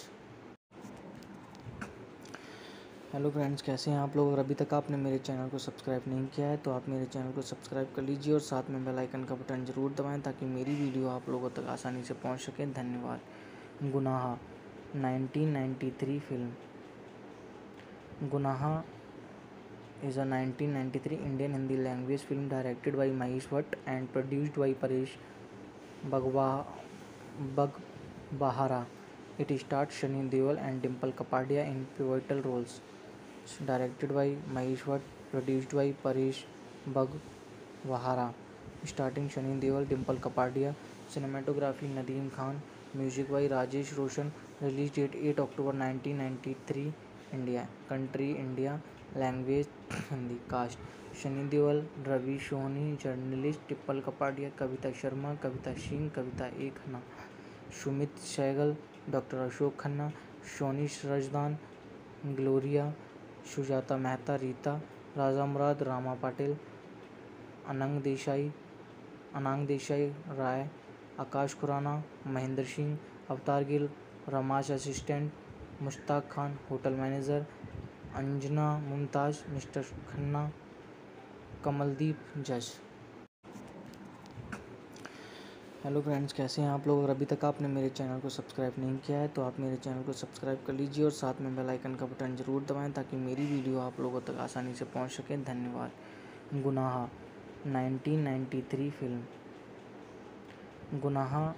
Hello friends, कैसे हैं आप लोग। अगर अभी तक आपने मेरे चैनल को सब्सक्राइब नहीं किया है तो आप मेरे चैनल को सब्सक्राइब कर लीजिए और साथ में बेल आइकन का बटन ज़रूर दबाएं ताकि मेरी वीडियो आप लोगों तक आसानी से पहुंच सके। धन्यवाद। गुनाह 1993 फिल्म। गुनाह is a 1993 Indian Hindi language film directed by Mahesh Bhatt and produced by Paresh Baghbahara. It stars Sunny Deol and Dimple Kapadia in pivotal roles. Directed by Mahesh Bhatt, produced by Paresh Baghbahara. Starting Sunny Deol, Dimple Kapadia. Cinematography Nadeem Khan. Music by Rajesh Roshan. Release date 8 October 1993. India. Country India. Language Hindi. Cast Shani Deol, Ravi Soni, journalist टिप्पल Kapadia, Kavita Sharma, Kavita Singh, Kavita A Khanna, Sumit Sehgal, doctor Ashok Khanna, Soni Razdan, Gloria, Sujata Mehta, Rita, Raja Murad, Rama Patil, Anang Desai Rai, Akash Khurana, Mahendra Singh, Avtar Gill, रमाश assistant, Mushtaq Khan hotel manager, Anjana Mumtaz mister Khanna, Kamaldeep जज। Hello friends, कैसे हैं आप लोग। अगर अभी तक आपने मेरे चैनल को सब्सक्राइब नहीं किया है तो आप मेरे चैनल को सब्सक्राइब कर लीजिए और साथ में बेल आइकन का बटन ज़रूर दबाएं ताकि मेरी वीडियो आप लोगों तक आसानी से पहुंच सके। धन्यवाद। गुनाह 1993 फिल्म। गुनाह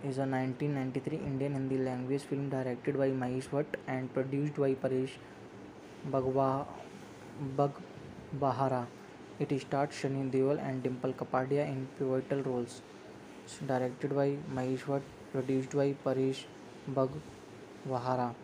is a 1993 Indian Hindi language film directed by Mahesh Bhatt and produced by Paresh Baghbahara. It stars Sunny Deol and Dimple Kapadia in pivotal roles. Directed by Mahesh Bhatt, produced by Paresh वहारा,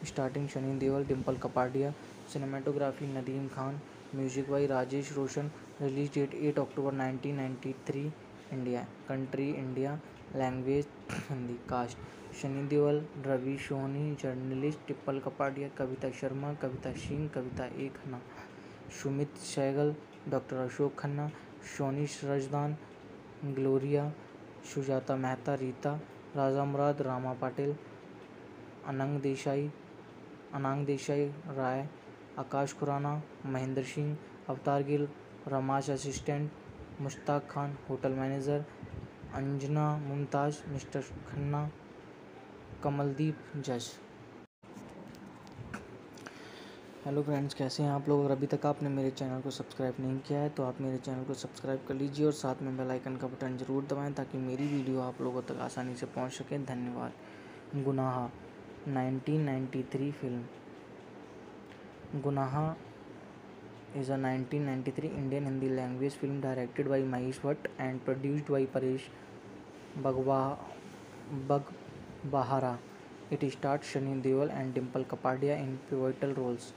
starring Sunny Deol, Dimple Kapadia, cinematography Nadeem Khan, music by Rajesh Roshan, release date 8 October 1993, India, country India, language Hindi, cast Sunny Deol, Ravi Soni, journalist Dimple Kapadia, Kavita Sharma, Kavita Singh, Kavita A Khanna, Sumit Sehgal, doctor Ashok Khanna, Soni Razdan, Gloria, Sujata Mehta, Rita, Raja Murad, Rama Patil, Anang Desai, Rai, Akash Khurana, Mahendra Singh, Avtar Gill, रमाश assistant, Mushtaq Khan, hotel manager, Anjana Mumtaz, mister Khanna, Kamaldeep, जज। Hello friends, कैसे हैं आप लोग? अगर अभी तक आपने मेरे चैनल को सब्सक्राइब नहीं किया है तो आप मेरे चैनल को सब्सक्राइब कर लीजिए और साथ में बेल आइकन का बटन ज़रूर दबाएं ताकि मेरी वीडियो आप लोगों तक आसानी से पहुंच सके। धन्यवाद। गुनाह 1993 फिल्म। गुनाह is a 1993 Indian Hindi language film directed by Mahesh Bhatt and produced by Paresh Baghbahara. It stars Sunny Deol and Dimple Kapadia in pivotal roles.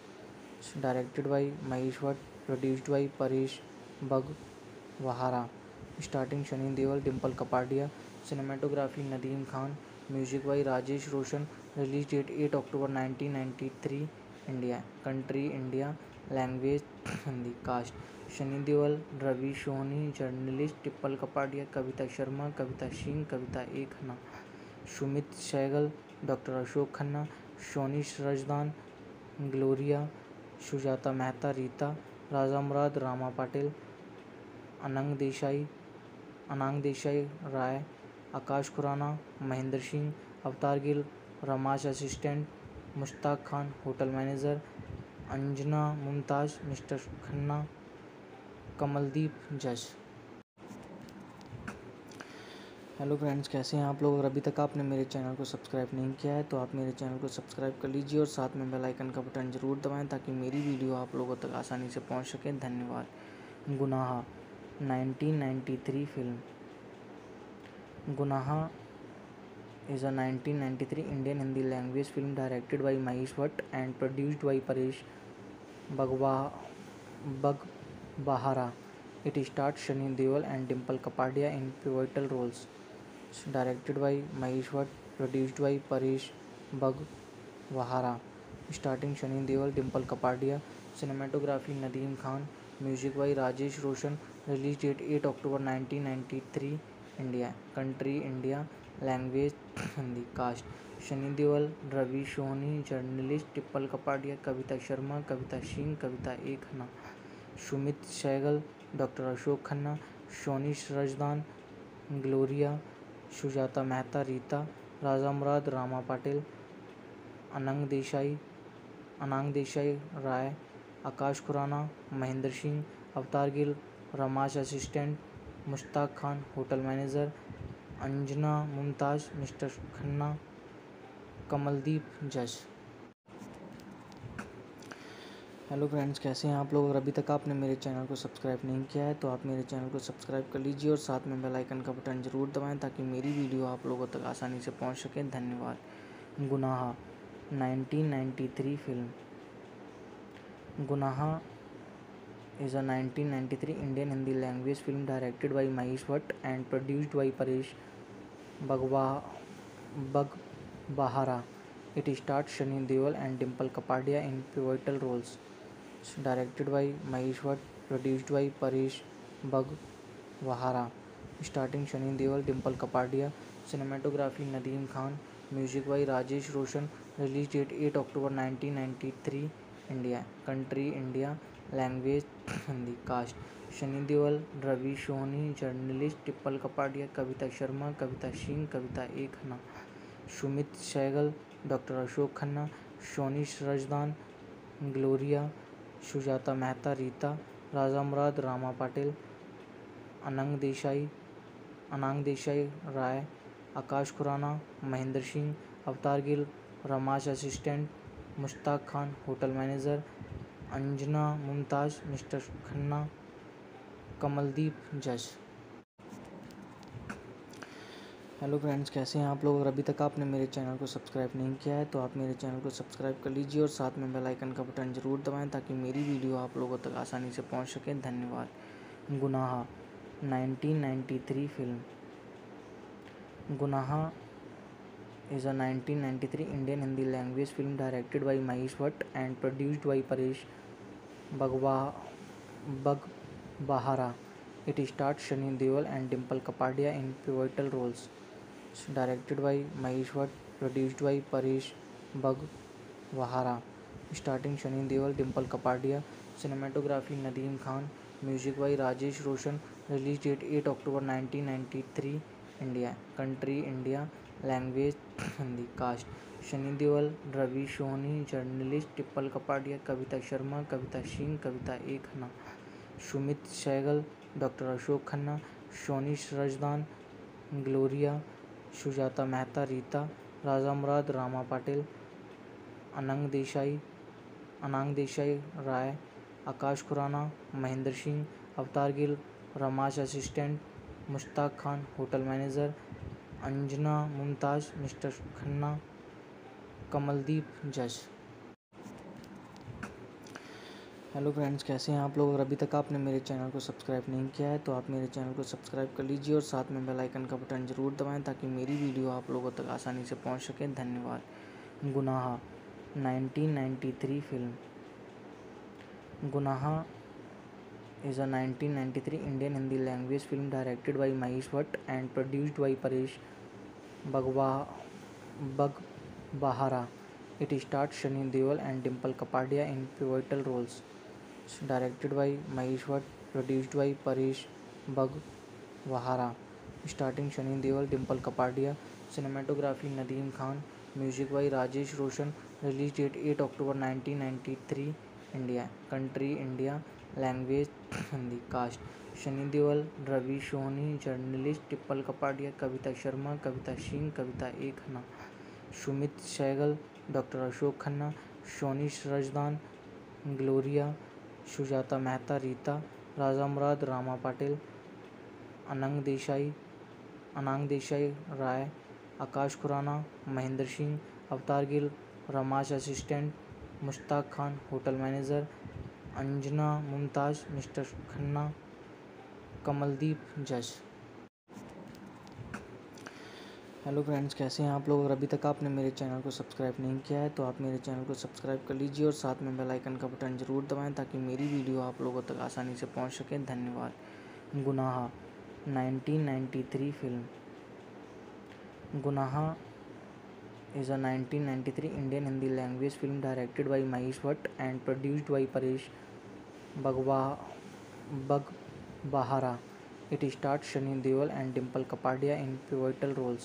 Directed by Mahesh Bhatt, produced by Paresh Baghbahara. Starting Sunny Deol, Dimple Kapadia, cinematography Nadeem Khan, music by Rajesh Roshan. Release date 8 October 1993, India, country India, language Hindi, cast Sunny Deol, Ravi Soni, journalist Dimple Kapadia, Kavita Sharma, Kavita Singh, Kavita A Khanna, Sumit Sehgal, doctor Ashok Khanna, Soni Razdan, Gloria, Sujata Mehta, Rita, Raja Murad, Rama Patil, Anang Desai, Rai, Akash Khurana, Mahendra Singh, Avtar Gill, रमाश assistant, Mushtaq Khan, hotel manager, Anjana Mumtaz, mister Khanna, Kamaldeep, जज। Hello friends, कैसे हैं आप लोग? अगर अभी तक आपने मेरे चैनल को सब्सक्राइब नहीं किया है तो आप मेरे चैनल को सब्सक्राइब कर लीजिए और साथ में बेल आइकन का बटन ज़रूर दबाएं ताकि मेरी वीडियो आप लोगों तक आसानी से पहुंच सके। धन्यवाद। गुनाह 1993 फिल्म। गुनाह is a 1993 Indian Hindi language film directed by Mahesh Bhatt and produced by Paresh Baghbahara. It stars Sunny Deol and Dimple Kapadia in pivotal roles. Directed by Mahesh Bhatt, produced by Paresh Baghbahara. Starting Sunny Deol, Dimple Kapadia, cinematography Nadeem Khan, music by Rajesh Roshan. Release date 8 October 1993, India, country India, language Hindi, cast Sunny Deol, Ravi Soni, journalist Dimple Kapadia, Kavita Sharma, Kavita Singh, Kavita A Khanna, Sumit Sehgal, doctor Ashok Khanna, Soni Razdan, Gloria, Sujata Mehta, Rita, Raja Murad, Rama Patil, Anang Desai, Rai, Akash Khurana, Mahendra Singh, Avtar Gill, रमाश assistant, Mushtaq Khan, hotel manager, Anjana Mumtaz, mister Khanna, Kamaldeep, जज। Hello friends, कैसे हैं आप लोग? अगर अभी तक आपने मेरे चैनल को सब्सक्राइब नहीं किया है तो आप मेरे चैनल को सब्सक्राइब कर लीजिए और साथ में बेल आइकन का बटन ज़रूर दबाएं ताकि मेरी वीडियो आप लोगों तक आसानी से पहुंच सके। धन्यवाद। गुनाह 1993 फिल्म। गुनाह is a 1993 Indian Hindi language film directed by Mahesh Bhatt and produced by Paresh Baghbahara. It stars Sunny Deol and Dimple Kapadia in pivotal roles. Directed by Mahesh Bhatt, produced by Paresh Baghbahara. Starting Sunny Deol, Dimple Kapadia, cinematography Nadeem Khan, music by Rajesh Roshan. Release date 8 October 1993, India, country India, language Hindi, cast Sunny Deol, Ravi Soni, journalist Dimple Kapadia, Kavita Sharma, Kavita Singh, Kavita A Khanna, Sumit Sehgal, doctor Ashok Khanna, Soni Razdan, Gloria, Sujata Mehta, Rita, Raja Murad, Rama Patil, Anang Desai, Rai, Akash Khurana, Mahendra Singh, Avtar Gill, रमाश assistant, Mushtaq Khan, hotel manager, Anjana Mumtaz, mister Khanna, Kamaldeep, जज। Hello friends, कैसे हैं आप लोग। अगर अभी तक आपने मेरे चैनल को सब्सक्राइब नहीं किया है तो आप मेरे चैनल को सब्सक्राइब कर लीजिए और साथ में बेल आइकन का बटन ज़रूर दबाएं ताकि मेरी वीडियो आप लोगों तक आसानी से पहुंच सके। धन्यवाद। गुनाह 1993 फिल्म। गुनाह is a 1993 Indian Hindi language film directed by Mahesh Bhatt and produced by Paresh Baghbahara. It stars Sunny Deol and Dimple Kapadia in pivotal roles. Directed by Mahesh Bhatt, produced by Paresh Baghbahara. Starting Sunny Deol, Dimple Kapadia. Cinematography Nadeem Khan. Music by Rajesh Roshan. Release date 8 October 1993. India. Country India. Language Hindi. Cast Shani Deol, Ravi Soni, journalist टिप्पल Kapadia, Kavita Sharma, Kavita Singh, Kavita A Khanna, Sumit Sehgal, doctor Ashok Khanna, Soni Razdan, Gloria, Sujata Mehta, Rita, Raja Murad, Rama Patil, Anang Desai Rai, Akash Khurana, Mahendra Singh, Avtar Gill, रमाश assistant, Mushtaq Khan hotel manager, Anjana Mumtaz mister Khanna, Kamaldeep जज। Hello friends, कैसे हैं आप लोग। अगर अभी तक आपने मेरे चैनल को सब्सक्राइब नहीं किया है तो आप मेरे चैनल को सब्सक्राइब कर लीजिए और साथ में बेल आइकन का बटन ज़रूर दबाएं ताकि मेरी वीडियो आप लोगों तक आसानी से पहुंच सके। धन्यवाद। गुनाह 1993 फिल्म। गुनाह is a 1993 Indian Hindi language film directed by Mahesh Bhatt and produced by Paresh Baghbahara. It stars Sunny Deol and Dimple Kapadia in pivotal roles. Directed by Mahesh Bhatt, produced by Paresh Baghbahara. Starting Sunny Deol, Dimple Kapadia. Cinematography Nadeem Khan. Music by Rajesh Roshan. Release date 8 October 1993. India. Country India. Language Hindi. Cast Shani Deol, Ravi Soni, journalist टिप्पल Kapadia, Kavita Sharma, Kavita Singh, Kavita A Khanna, Sumit Sehgal, doctor Ashok Khanna, Soni Razdan, Gloria, Sujata Mehta, Rita, Raja Murad, Rama Patil, Anang Desai Rai, Akash Khurana, Mahendra Singh, Avtar Gill, रमाश assistant, Mushtaq Khan hotel manager, Anjana Mumtaz mister Khanna, Kamaldeep जज। Hello friends, कैसे हैं आप लोग। अगर अभी तक आपने मेरे चैनल को सब्सक्राइब नहीं किया है तो आप मेरे चैनल को सब्सक्राइब कर लीजिए और साथ में बेल आइकन का बटन ज़रूर दबाएं ताकि मेरी वीडियो आप लोगों तक आसानी से पहुंच सके। धन्यवाद। गुनाह 1993 फिल्म। गुनाह is a 1993 Indian Hindi language film directed by Mahesh Bhatt and produced by Paresh Baghbahara. It stars Sunny Deol and Dimple Kapadia in pivotal roles.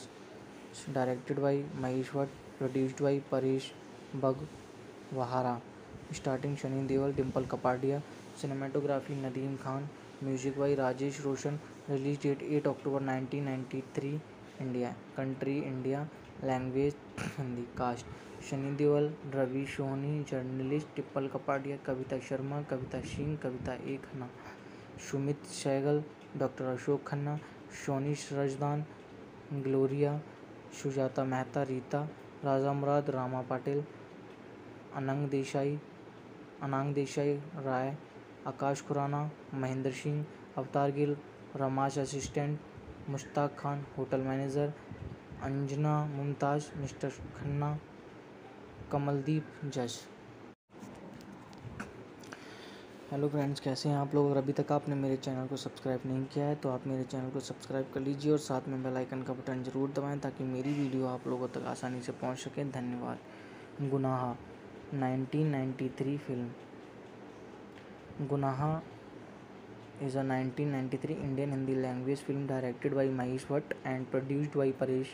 Directed by Mahesh Bhatt, produced by Paresh Baghbahara. Starting Sunny Deol, Dimple Kapadia. Cinematography Nadeem Khan. Music by Rajesh Roshan. Release date 8 October 1993. India. Country India. Language Hindi. Cast Shani Deol, Ravi Soni, journalist टिप्पल Kapadia, Kavita Sharma, Kavita Singh, Kavita A Khanna, Sumit Sehgal, doctor Ashok Khanna, Soni Razdan, Gloria, Sujata Mehta, Rita, Raja Murad, Rama Patil, Anang Desai Rai, Akash Khurana, Mahendra Singh, Avtar Gill, रमाश assistant, Mushtaq Khan hotel manager, Anjana Mumtaz mister Khanna, Kamaldeep जज। Hello friends, कैसे हैं आप लोग। अगर अभी तक आपने मेरे चैनल को सब्सक्राइब नहीं किया है तो आप मेरे चैनल को सब्सक्राइब कर लीजिए और साथ में बेल आइकन का बटन ज़रूर दबाएं ताकि मेरी वीडियो आप लोगों तक आसानी से पहुंच सके। धन्यवाद। गुनाह 1993 फिल्म। गुनाह is a 1993 Indian Hindi language film directed by Mahesh Bhatt and produced by Paresh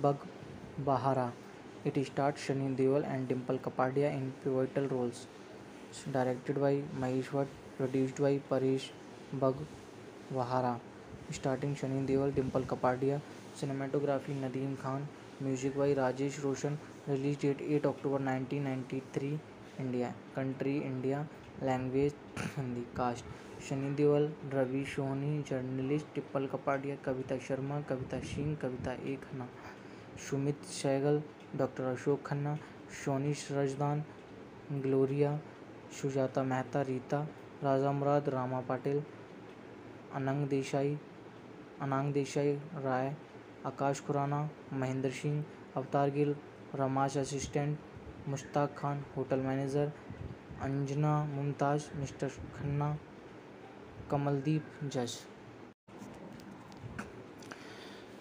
Baghbahara. It stars Sunny Deol and Dimple Kapadia in pivotal roles. Directed by Mahesh Bhatt, produced by Paresh Baghbahara. Starting Sunny Deol, Dimple Kapadia. Cinematography Nadeem Khan. Music by Rajesh Roshan. Release date 8 October 1993. India. Country India. Language Hindi. Cast Shani Deol, Ravi Soni, journalist Dimple Kapadia, Kavita Sharma, Kavita Singh, Kavita A Khanna, Sumit Sehgal, doctor Ashok Khanna, Soni Razdan, Gloria, Sujata Mehta, Rita, Raja Murad, Rama Patil, Anang Desai, Rai, Akash Khurana, Mahendra Singh, Avtar Gill, रमाश assistant, Mushtaq Khan hotel manager, Anjana Mumtaz mister Khanna, Kamaldeep जज।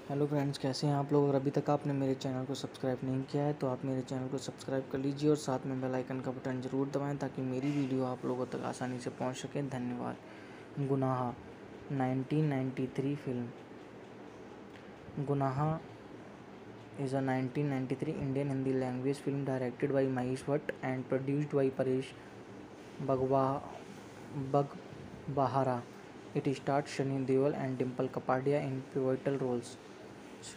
Hello friends, कैसे हैं आप लोग? अगर अभी तक आपने मेरे चैनल को सब्सक्राइब नहीं किया है तो आप मेरे चैनल को सब्सक्राइब कर लीजिए और साथ में बेल आइकन का बटन ज़रूर दबाएं ताकि मेरी वीडियो आप लोगों तक आसानी से पहुंच सके। धन्यवाद। गुनाह 1993 फिल्म। गुनाह is a 1993 Indian Hindi language film directed by Mahesh Bhatt and produced by Paresh Baghbahara. It stars Sunny Deol and Dimple Kapadia in pivotal roles.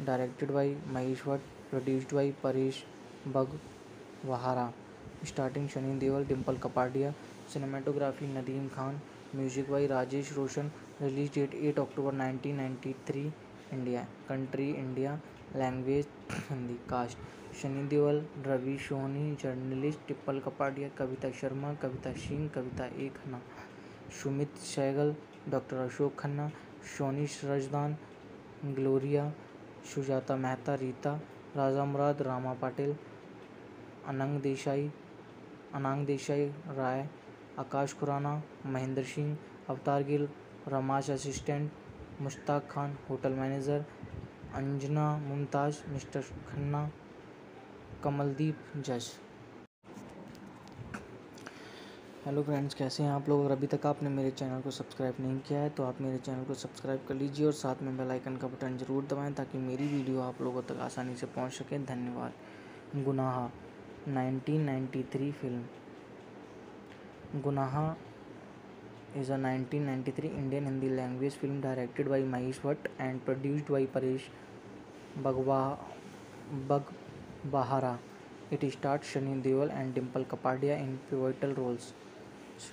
Directed by Mahesh Bhatt, produced by Paresh Baghbahara. Starting Sunny Deol, Dimple Kapadia. Cinematography Nadeem Khan. Music by Rajesh Roshan. Release date 8 October 1993. India. Country India. Language Hindi. Cast Shani Deol, Ravi Soni, journalist Dimple Kapadia, Kavita Sharma, Kavita Singh, Kavita A Khanna, Sumit Sehgal, doctor Ashok Khanna, Soni Razdan, Gloria, Sujata Mehta, Rita, Raja Murad, Rama Patil, Anang Desai, Rai, Akash Khurana, Mahendra Singh, Avtar Gill, रमाश assistant, Mushtaq Khan hotel manager, Anjana Mumtaz mister Khanna, Kamaldeep जज। Hello friends, कैसे हैं आप लोग? अगर अभी तक आपने मेरे चैनल को सब्सक्राइब नहीं किया है तो आप मेरे चैनल को सब्सक्राइब कर लीजिए और साथ में बेल आइकन का बटन ज़रूर दबाएं ताकि मेरी वीडियो आप लोगों तक आसानी से पहुंच सके। धन्यवाद। गुनाह 1993 फिल्म। गुनाह is a 1993 Indian Hindi language film directed by Mahesh Bhatt and produced by Paresh Baghbahara. It stars Sunny Deol and Dimple Kapadia in pivotal roles.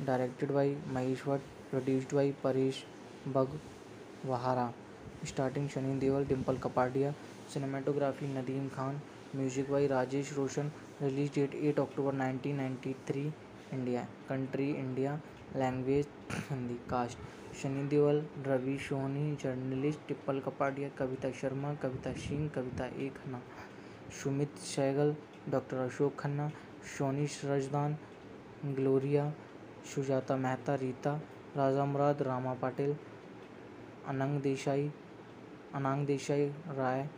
Directed by Mahesh Bhatt, produced by Paresh Baghbahara. Starting Sunny Deol, Dimple Kapadia. Cinematography Nadeem Khan. Music by Rajesh Roshan. Release date 8 October 1993. India. Country India. Language Hindi. Cast Shani Deol, Ravi Soni, journalist Dimple Kapadia, Kavita Sharma, Kavita Singh, Kavita A Khanna, Sumit Sehgal, doctor Ashok Khanna, Soni Razdan, Gloria, Sujata Mehta, Rita, Raja Murad, Rama Patil, Anang Desai, Rai,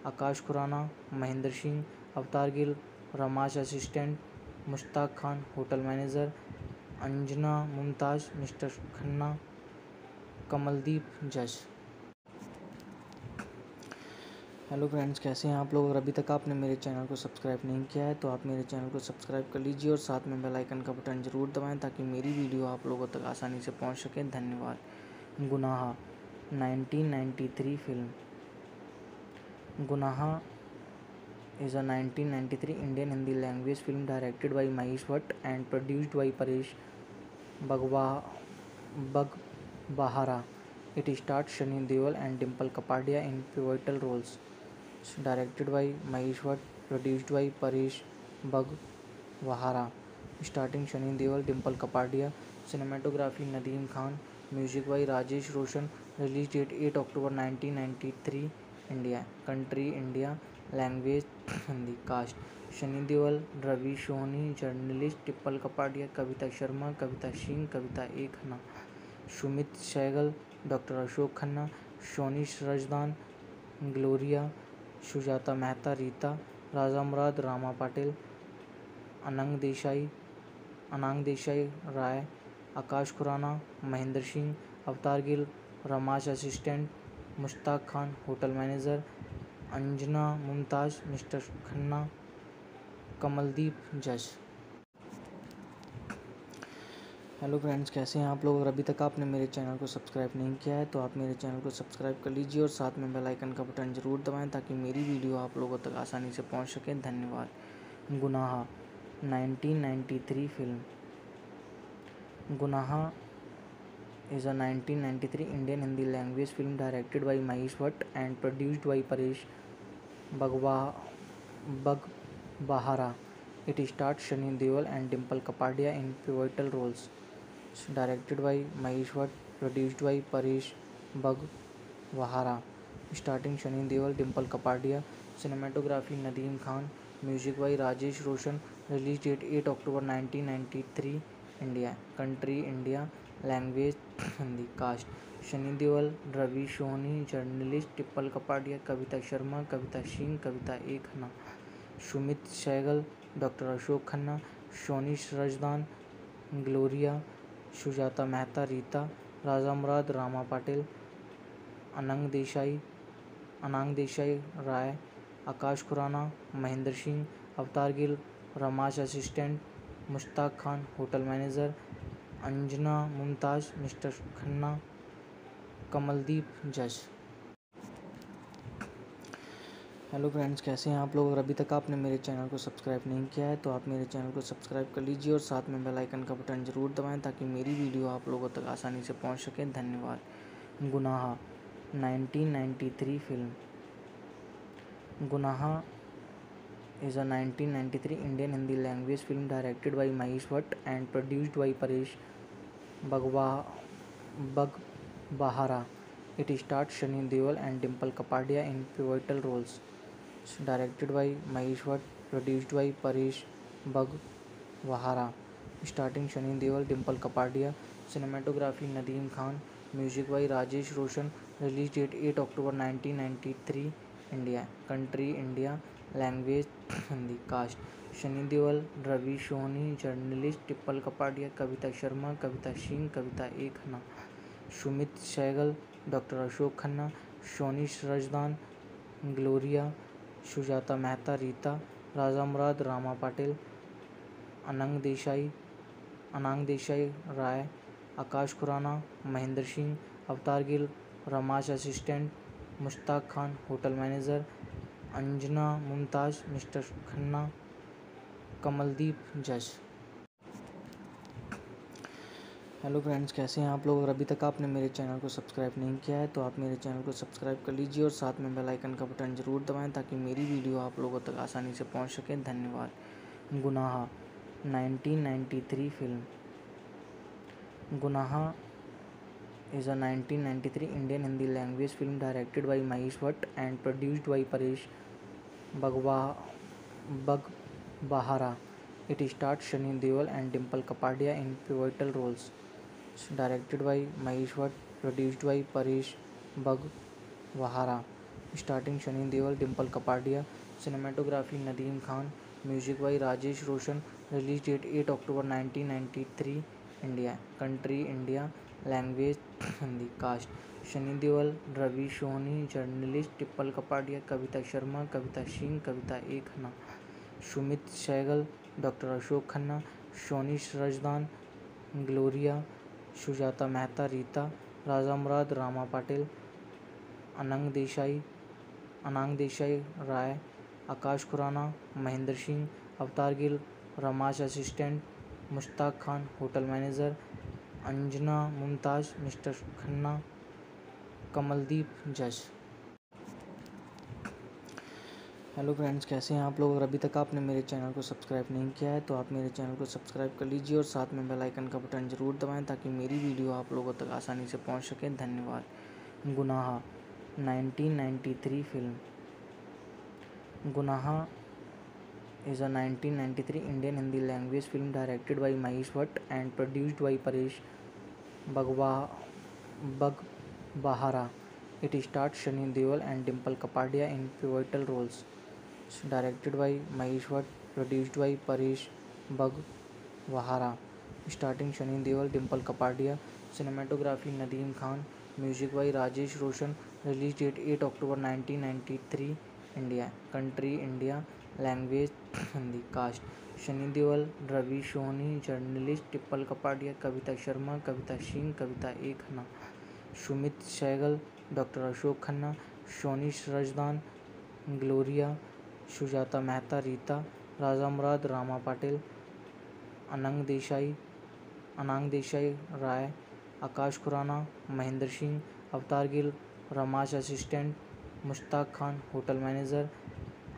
Akash Khurana, Mahendra Singh, Avtar Gill, रमाश assistant, Mushtaq Khan hotel manager, Anjana Mumtaz mister Khanna, Kamaldeep जज। Hello friends, कैसे हैं आप लोग? अगर अभी तक आपने मेरे चैनल को सब्सक्राइब नहीं किया है तो आप मेरे चैनल को सब्सक्राइब कर लीजिए और साथ में बेल आइकन का बटन ज़रूर दबाएं ताकि मेरी वीडियो आप लोगों तक आसानी से पहुंच सके। धन्यवाद। गुनाह 1993 फिल्म। गुनाह is a 1993 Indian Hindi language film directed by Mahesh Bhatt and produced by Paresh Baghbahara. It stars Sunny Deol and Dimple Kapadia in pivotal roles. Directed by Mahesh Bhatt, produced by Paresh Baghbahara. Starting Sunny Deol, Dimple Kapadia. Cinematography Nadeem Khan. Music by Rajesh Roshan. Release date 8 October 1993. India. Country India. Language Hindi. Cast Shani Deol, Ravi Soni, journalist Dimple Kapadia, Kavita Sharma, Kavita Singh, Kavita A Khanna, Sumit Sehgal, doctor Ashok Khanna, Soni Razdan, Gloria, Sujata Mehta, Rita, Raja Murad, Rama Patil, Anang Desai, Rai, Akash Khurana, Mahendra Singh, Avtar Gill, रमाश assistant, Mushtaq Khan hotel manager, Anjana Mumtaz mister Khanna, Kamaldeep जज। Hello friends, कैसे हैं आप लोग? अगर अभी तक आपने मेरे चैनल को सब्सक्राइब नहीं किया है तो आप मेरे चैनल को सब्सक्राइब कर लीजिए और साथ में बेल आइकन का बटन ज़रूर दबाएं ताकि मेरी वीडियो आप लोगों तक आसानी से पहुंच सके। धन्यवाद। गुनाह 1993 फिल्म। गुनाह is a 1993 Indian Hindi language film directed by Mahesh Bhatt and produced by Paresh Baghbahara. It stars Sunny Deol and Dimple Kapadia in pivotal roles. Directed by Mahesh Bhatt, produced by Paresh Baghbahara. Starting Sunny Deol, Dimple Kapadia, cinematography Nadeem Khan, music by Rajesh Roshan. Release date 8 October 1993, India. Country India. Language Hindi. Cast Sunny Deol, Ravi Soni, journalist टिप्पल Kapadia, Kavita Sharma, Kavita Singh, Kavita A Khanna, Sumit Sehgal, doctor Ashok Khanna, Soni Razdan, Gloria, Sujata Mehta, Rita, Raja Murad, Rama Patil, Anang Desai, Rai, Akash Khurana, Mahendra Singh, Avtar Gill, रमाश assistant, Mushtaq Khan, hotel manager, Anjana Mumtaz, mister Khanna, Kamaldeep जज। Hello friends, कैसे हैं आप लोग? अगर अभी तक आपने मेरे चैनल को सब्सक्राइब नहीं किया है तो आप मेरे चैनल को सब्सक्राइब कर लीजिए और साथ में बेल आइकन का बटन ज़रूर दबाएं ताकि मेरी वीडियो आप लोगों तक आसानी से पहुंच सके। धन्यवाद। गुनाह 1993 फिल्म। गुनाह is a 1993 Indian Hindi language film directed by Mahesh Bhatt and produced by Paresh Baghbahara. It stars Sunny Deol and Dimple Kapadia in pivotal roles. Directed by Mahesh Bhatt, produced by Paresh Baghbahara. Starting Sunny Deol, Dimple Kapadia, cinematography Nadeem Khan, music by Rajesh Roshan. Release date 8 October 1993, India. Country India. Language Hindi. Cast Sunny Deol, Ravi Soni, journalist टिप्पल Kapadia, Kavita Sharma, Kavita Singh, Kavita A Khanna, Sumit Sehgal, doctor Ashok Khanna, Soni Razdan, Gloria, Sujata Mehta, Rita, Raja Murad, Rama Patil, Anang Desai, Rai, Akash Khurana, Mahendra Singh, Avtar Gill, रमाश assistant, Mushtaq Khan, hotel manager, Anjana Mumtaz, mister Khanna, Kamaldeep जज। Hello friends, कैसे हैं आप लोग? अगर अभी तक आपने मेरे चैनल को सब्सक्राइब नहीं किया है तो आप मेरे चैनल को सब्सक्राइब कर लीजिए और साथ में बेल आइकन का बटन ज़रूर दबाएं ताकि मेरी वीडियो आप लोगों तक आसानी से पहुंच सके। धन्यवाद। गुनाह 1993 फिल्म। गुनाह is a 1993 Indian Hindi language film directed by Mahesh Bhatt and produced by Paresh Baghbahara. It stars Sunny Deol and Dimple Kapadia in pivotal roles. Directed by Mahesh Bhatt, produced by Paresh Baghbahara. Starting Sunny Deol, Dimple Kapadia, cinematography Nadeem Khan, music by Rajesh Roshan. Release date 8 October 1993, India. Country India. Language Hindi. Cast Sunny Deol, Ravi Soni, journalist टिप्पल Kapadia, Kavita Sharma, Kavita Singh, Kavita A Khanna, Sumit Sehgal, doctor Ashok Khanna, Soni Razdan, Gloria, Sujata Mehta, Rita, Raja Murad, Rama Patil, Anang Desai, Rai, Akash Khurana, Mahendra Singh, Avtar Gill, रमाश assistant, Mushtaq Khan, hotel manager, Anjana Mumtaz, mister Khanna, Kamaldeep जज। Hello friends, कैसे हैं आप लोग? अगर अभी तक आपने मेरे चैनल को सब्सक्राइब नहीं किया है तो आप मेरे चैनल को सब्सक्राइब कर लीजिए और साथ में बेल आइकन का बटन ज़रूर दबाएं ताकि मेरी वीडियो आप लोगों तक आसानी से पहुंच सके। धन्यवाद। गुनाह 1993 फिल्म। गुनाह is a 1993 Indian Hindi language film directed by Mahesh Bhatt and produced by Paresh Baghbahara. It stars Sunny Deol and Dimple Kapadia in pivotal roles. Directed by Mahesh Bhatt, produced by Paresh Baghbahara. Starting Sunny Deol, Dimple Kapadia, cinematography Nadeem Khan, music by Rajesh Roshan. Release date 8 October 1993, India. Country India. Language Hindi. Cast Sunny Deol, Ravi Soni, journalist टिप्पल Kapadia, Kavita Sharma, Kavita Singh, Kavita A Khanna, Sumit Sehgal, doctor Ashok Khanna, Soni Razdan, Gloria, Sujata Mehta, Rita, Raja Murad, Rama Patil, Anang Desai, Rai, Akash Khurana, Mahendra Singh, Avtar Gill, रमाश assistant, Mushtaq Khan hotel manager,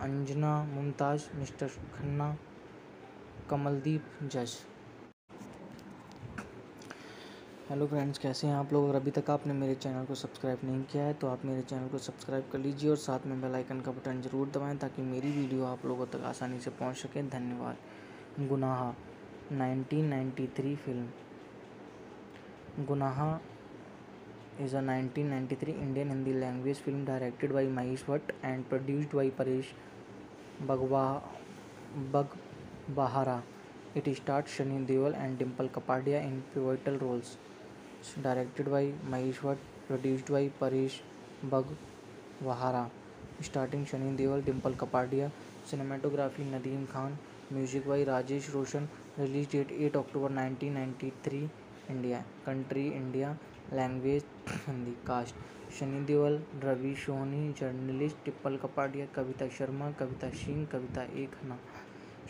Anjana Mumtaz mister Khanna, Kamaldeep जज। Hello friends, कैसे हैं आप लोग। अगर अभी तक आपने मेरे चैनल को सब्सक्राइब नहीं किया है तो आप मेरे चैनल को सब्सक्राइब कर लीजिए और साथ में बेल आइकन का बटन ज़रूर दबाएं ताकि मेरी वीडियो आप लोगों तक आसानी से पहुंच सके। धन्यवाद। गुनाह 1993 फिल्म। गुनाह is a 1993 Indian Hindi language film directed by Mahesh Bhatt and produced by Paresh Baghbahara. It stars Sunny Deol and Dimple Kapadia in pivotal roles. Directed by Mahesh Bhatt, produced by Paresh Baghbahara. Starting Sunny Deol, Dimple Kapadia. Cinematography Nadeem Khan. Music by Rajesh Roshan. Release date 8 October 1993. India. Country India. Language Hindi. Cast Shani Deol, Ravi Soni, journalist टिप्पल Kapadia, Kavita Sharma, Kavita Singh, Kavita A Khanna,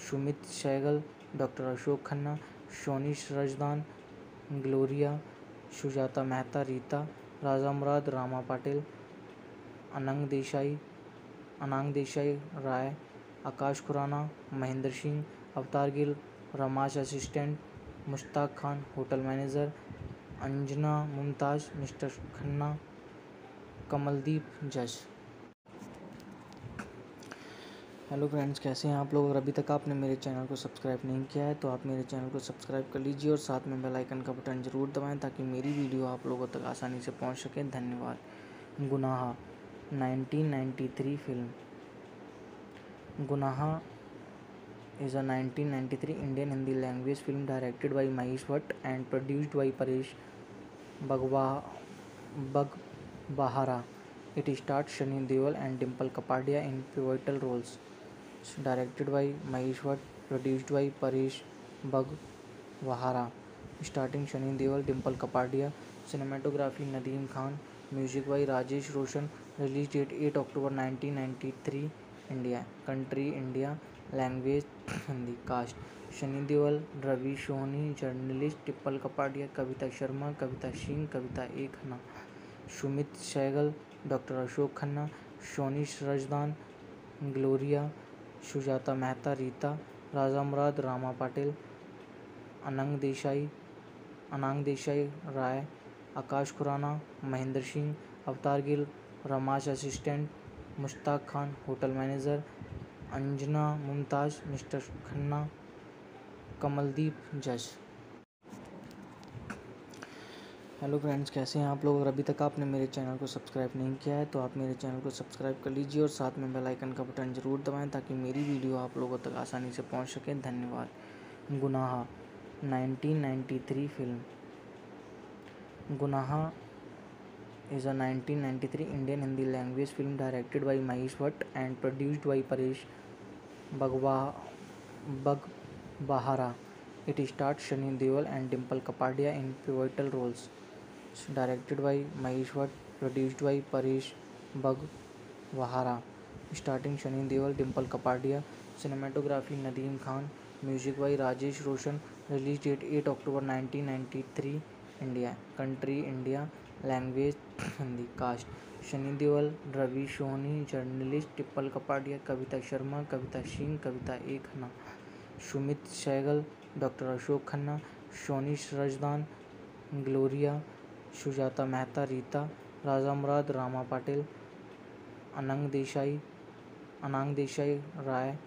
Sumit Sehgal, doctor Ashok Khanna, Soni Razdan, Gloria, Sujata Mehta, Rita, Raja Murad, Rama Patil, Anang Desai Rai, Akash Khurana, Mahendra Singh, Avtar Gill, रमाश assistant, Mushtaq Khan hotel manager, Anjana Mumtaz mister Khanna, Kamaldeep जज। Hello friends, कैसे हैं आप लोग। अगर अभी तक आपने मेरे चैनल को सब्सक्राइब नहीं किया है तो आप मेरे चैनल को सब्सक्राइब कर लीजिए और साथ में बेल आइकन का बटन ज़रूर दबाएं ताकि मेरी वीडियो आप लोगों तक आसानी से पहुंच सके। धन्यवाद। गुनाह 1993 फिल्म। गुनाह is a 1993 Indian Hindi language film directed by Mahesh Bhatt and produced by Paresh Baghbahara. It stars Sunny Deol and Dimple Kapadia in pivotal roles. Directed by Mahesh Bhatt, produced by Paresh Baghbahara. Starting Sunny Deol, Dimple Kapadia. Cinematography Nadeem Khan. Music by Rajesh Roshan. Release date 8 October 1993. India. Country India. Language Hindi. Cast Shani Deol, Ravi Soni, journalist टिप्पल Kapadia, Kavita Sharma, Kavita Singh, Kavita A Khanna, Sumit Sehgal, doctor Ashok Khanna, Soni Razdan, Gloria, Sujata Mehta, Rita, Raja Murad, Rama Patil, Anang Desai Rai, Akash Khurana, Mahendra Singh, Avtar Gill, रमाश assistant, Mushtaq Khan hotel manager, Anjana Mumtaz mister Khanna, Kamaldeep जज। Hello friends, कैसे हैं आप लोग। अगर अभी तक आपने मेरे चैनल को सब्सक्राइब नहीं किया है तो आप मेरे चैनल को सब्सक्राइब कर लीजिए और साथ में बेल आइकन का बटन ज़रूर दबाएं ताकि मेरी वीडियो आप लोगों तक आसानी से पहुंच सके। धन्यवाद। गुनाह 1993 फिल्म। गुनाह is a 1993 Indian Hindi language film directed by Mahesh Bhatt and produced by Paresh Baghbahara. It stars Sunny Deol and Dimple Kapadia in pivotal roles. Directed by Mahesh Bhatt, produced by Paresh Baghbahara. Starting Sunny Deol, Dimple Kapadia. Cinematography Nadeem Khan. Music by Rajesh Roshan. Release date 8 October 1993. India. Country India. Language Hindi. Cast Shani Deol, Ravi Soni, journalist टिप्पल Kapadia, Kavita Sharma, Kavita Singh, Kavita A Khanna, Sumit Sehgal, doctor Ashok Khanna, Soni Razdan, Gloria, Sujata Mehta, Rita, Raja Murad, Rama Patil, Anang Desai Rai,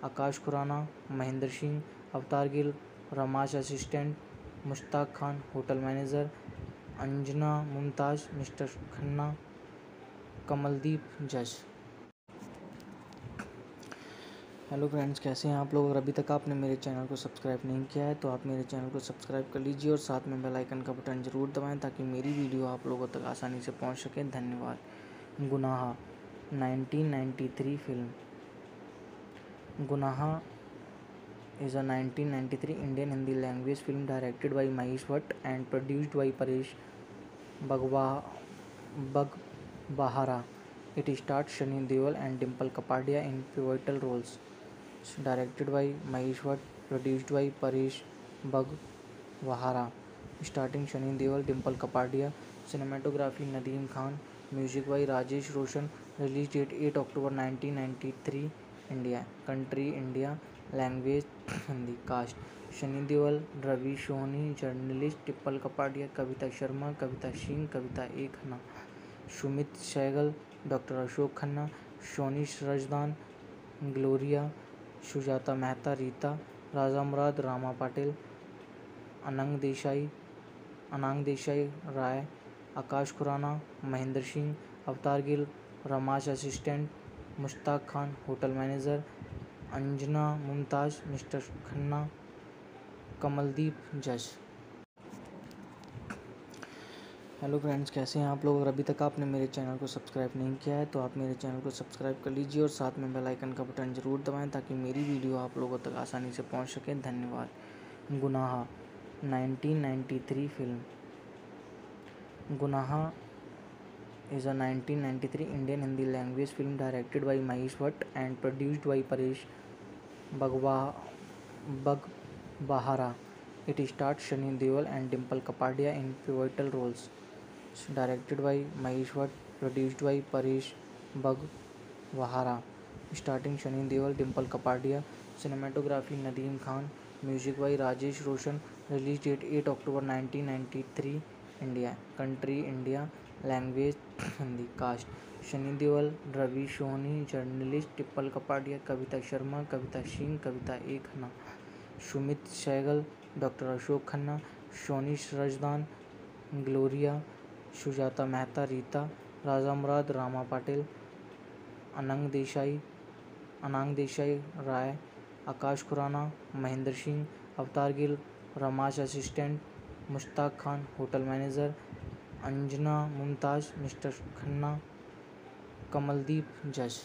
Akash Khurana, Mahendra Singh, Avtar Gill, रमाश assistant, Mushtaq Khan hotel manager, Anjana Mumtaz mister Khanna, Kamaldeep जज। Hello friends, कैसे हैं आप लोग। अगर अभी तक आपने मेरे चैनल को सब्सक्राइब नहीं किया है तो आप मेरे चैनल को सब्सक्राइब कर लीजिए और साथ में बेल आइकन का बटन ज़रूर दबाएं ताकि मेरी वीडियो आप लोगों तक आसानी से पहुंच सके। धन्यवाद। गुनाह 1993 फिल्म। गुनाह is a 1993 Indian Hindi language film directed by Mahesh Bhatt and produced by Paresh Baghbahara. It stars Sunny Deol and Dimple Kapadia in pivotal roles. Directed by Mahesh Bhatt, produced by Paresh Baghbahara. Starting Sunny Deol, Dimple Kapadia, cinematography Nadeem Khan, music by Rajesh Roshan, release date 8 October 1993, India, country India, language Hindi, cast Sunny Deol, Ravi Soni, journalist Dimple Kapadia, Kavita Sharma, Kavita Singh, Kavita A Khanna, Sumit Sehgal, doctor Ashok Khanna, सोनिश Razdan, Gloria, Sujata Mehta, Rita, Raja Murad, Rama Patil, Anang Desai, Rai, Akash Khurana, Mahendra Singh, Avtar Gill, रमाश assistant, Mushtaq Khan, hotel manager, Anjana Mumtaz, mister Khanna, Kamaldeep, जज। Hello friends, कैसे हैं आप लोग। अगर अभी तक आपने मेरे चैनल को सब्सक्राइब नहीं किया है तो आप मेरे चैनल को सब्सक्राइब कर लीजिए और साथ में बेल आइकन का बटन ज़रूर दबाएं ताकि मेरी वीडियो आप लोगों तक आसानी से पहुंच सके। धन्यवाद। गुनाह 1993 फिल्म। गुनाह is a 1993 Indian Hindi language film directed by Mahesh Bhatt and produced by Paresh Baghbahara. It stars Sunny Deol and Dimple Kapadia in pivotal roles. Directed by Mahesh Bhatt, produced by Paresh Baghbahara. Starting Sunny Deol, Dimple Kapadia, cinematography Nadeem Khan, music by Rajesh Roshan. Release date 8 October 1993, India, country India, language Hindi, cast Sunny Deol, Ravi Soni, journalist Dimple Kapadia, Kavita Sharma, Kavita Singh, Kavita A Khanna, Sumit Sehgal, doctor Ashok Khanna, सोनिश Razdan, Gloria, Sujata Mehta, Rita, Raja Murad, Rama Patil, Anang Desai, Rai, Akash Khurana, Mahendra Singh, Avtar Gill, रमाश assistant, Mushtaq Khan, hotel manager, Anjana Mumtaz, mister Khanna, Kamaldeep, जज।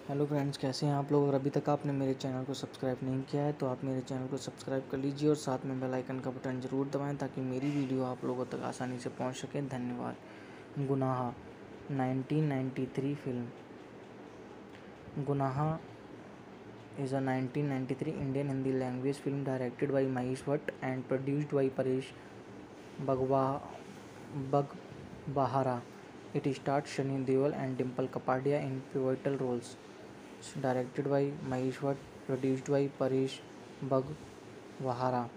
Hello friends, कैसे हैं आप लोग। अगर अभी तक आपने मेरे चैनल को सब्सक्राइब नहीं किया है तो आप मेरे चैनल को सब्सक्राइब कर लीजिए और साथ में बेल आइकन का बटन ज़रूर दबाएं ताकि मेरी वीडियो आप लोगों तक आसानी से पहुंच सके। धन्यवाद। गुनाह 1993 फिल्म। गुनाह is a 1993 Indian Hindi language film directed by Mahesh Bhatt and produced by Paresh Baghbahara. It stars Sunny Deol and Dimple Kapadia in pivotal roles. Directed by Mahesh Bhatt, produced by Paresh Baghbahara.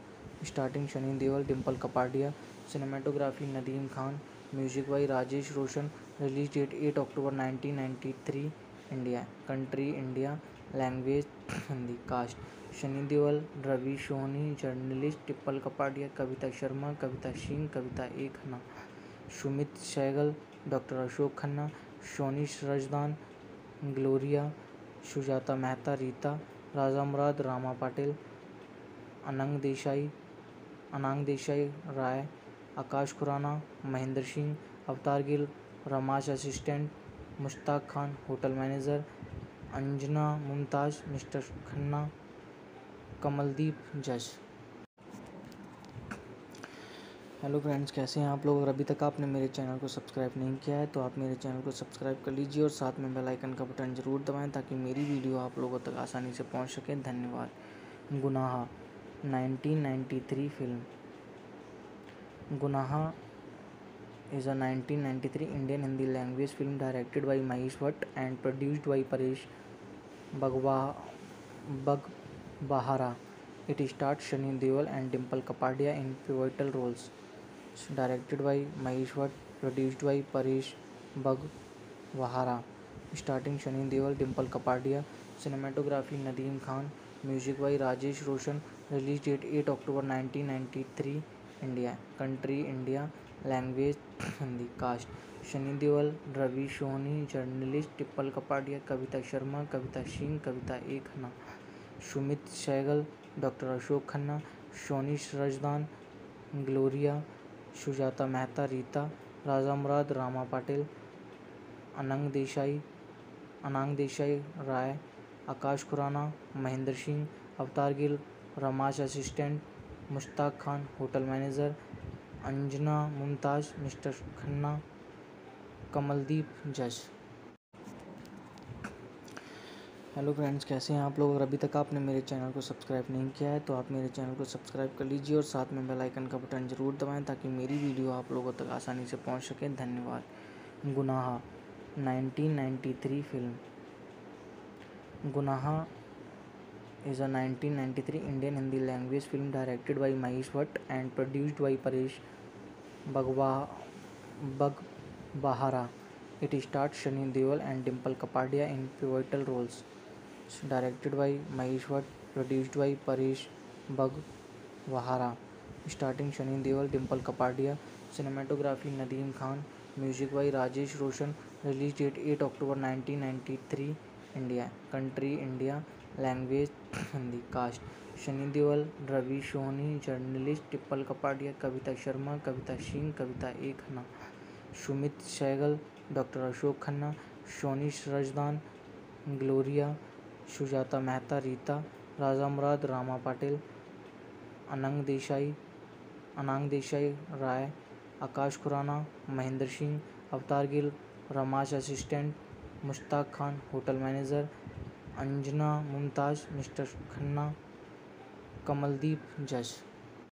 Starting Sunny Deol, Dimple Kapadia, cinematography Nadeem Khan, music by Rajesh Roshan. Release date 8 October 1993, India, country India, language Hindi, cast Sunny Deol, Ravi Soni, journalist Dimple Kapadia, Kavita Sharma, Kavita Singh, Kavita A Khanna, Sumit Sehgal, doctor Ashok Khanna, सोनिश Razdan, Gloria, Sujata Mehta, Rita, Raja Murad, Rama Patil, Anang Desai, Rai, Akash Khurana, Mahendra Singh, Avtar Gill, रमाश assistant, Mushtaq Khan, hotel manager, Anjana Mumtaz, mister Khanna, Kamaldeep, जज। Hello friends, कैसे हैं आप लोग। अगर अभी तक आपने मेरे चैनल को सब्सक्राइब नहीं किया है तो आप मेरे चैनल को सब्सक्राइब कर लीजिए और साथ में बेल आइकन का बटन ज़रूर दबाएं ताकि मेरी वीडियो आप लोगों तक आसानी से पहुंच सके। धन्यवाद। गुनाह 1993 फिल्म। गुनाह is a 1993 Indian Hindi language film directed by Mahesh Bhatt and produced by Paresh Baghbahara. It stars Sunny Deol and Dimple Kapadia in pivotal roles. Directed by Mahesh Bhatt, produced by Paresh Baghbahara. Starting Sunny Deol, Dimple Kapadia, cinematography Nadeem Khan, music by Rajesh Roshan. Release date 8 October 1993, India, country India, language Hindi, cast Sunny Deol, Ravi Soni, journalist Dimple Kapadia, Kavita Sharma, Kavita Singh, Kavita A Khanna, Sumit Sehgal, doctor Ashok Khanna, सोनिश Razdan, Gloria, Sujata Mehta, Rita, Raja Murad, Rama Patil, Anang Desai, Rai, Akash Khurana, Mahendra Singh, Avtar Gill, रमाश assistant, Mushtaq Khan, hotel manager, Anjana Mumtaz, mister Khanna, Kamaldeep, जज। Hello friends, कैसे हैं आप लोग। अगर अभी तक आपने मेरे चैनल को सब्सक्राइब नहीं किया है तो आप मेरे चैनल को सब्सक्राइब कर लीजिए और साथ में बेल आइकन का बटन ज़रूर दबाएं ताकि मेरी वीडियो आप लोगों तक आसानी से पहुंच सके। धन्यवाद। गुनाह 1993 फिल्म। गुनाह is a 1993 Indian Hindi language film directed by Mahesh Bhatt and produced by Paresh Baghwahara. It stars Sunny Deol and Dimple Kapadia in pivotal roles. Directed by Mahesh Bhatt, produced by Paresh Baghwahara. Starting Sunny Deol, Dimple Kapadia. Cinematography Nadeem Khan. Music by Rajesh Roshan. Release date 8 October 1993. India. Country India. Language Hindi. Cast Sunny Deol, Ravi Soni, journalist टिप्पल Kapadia, Kavita Sharma, Kavita Singh, Kavita A Khanna, Sumit Sehgal, doctor Ashok Khanna, Soni Razdan, Gloria, Sujata Mehta, Rita, Raja Murad, Rama Patil, Anang Desai Rai, Akash Khurana, Mahendra Singh, Avtar Gill, रमाश assistant, Mushtaq Khan hotel manager, Anjana Mumtaz, mister Khanna, Kamaldeep जज।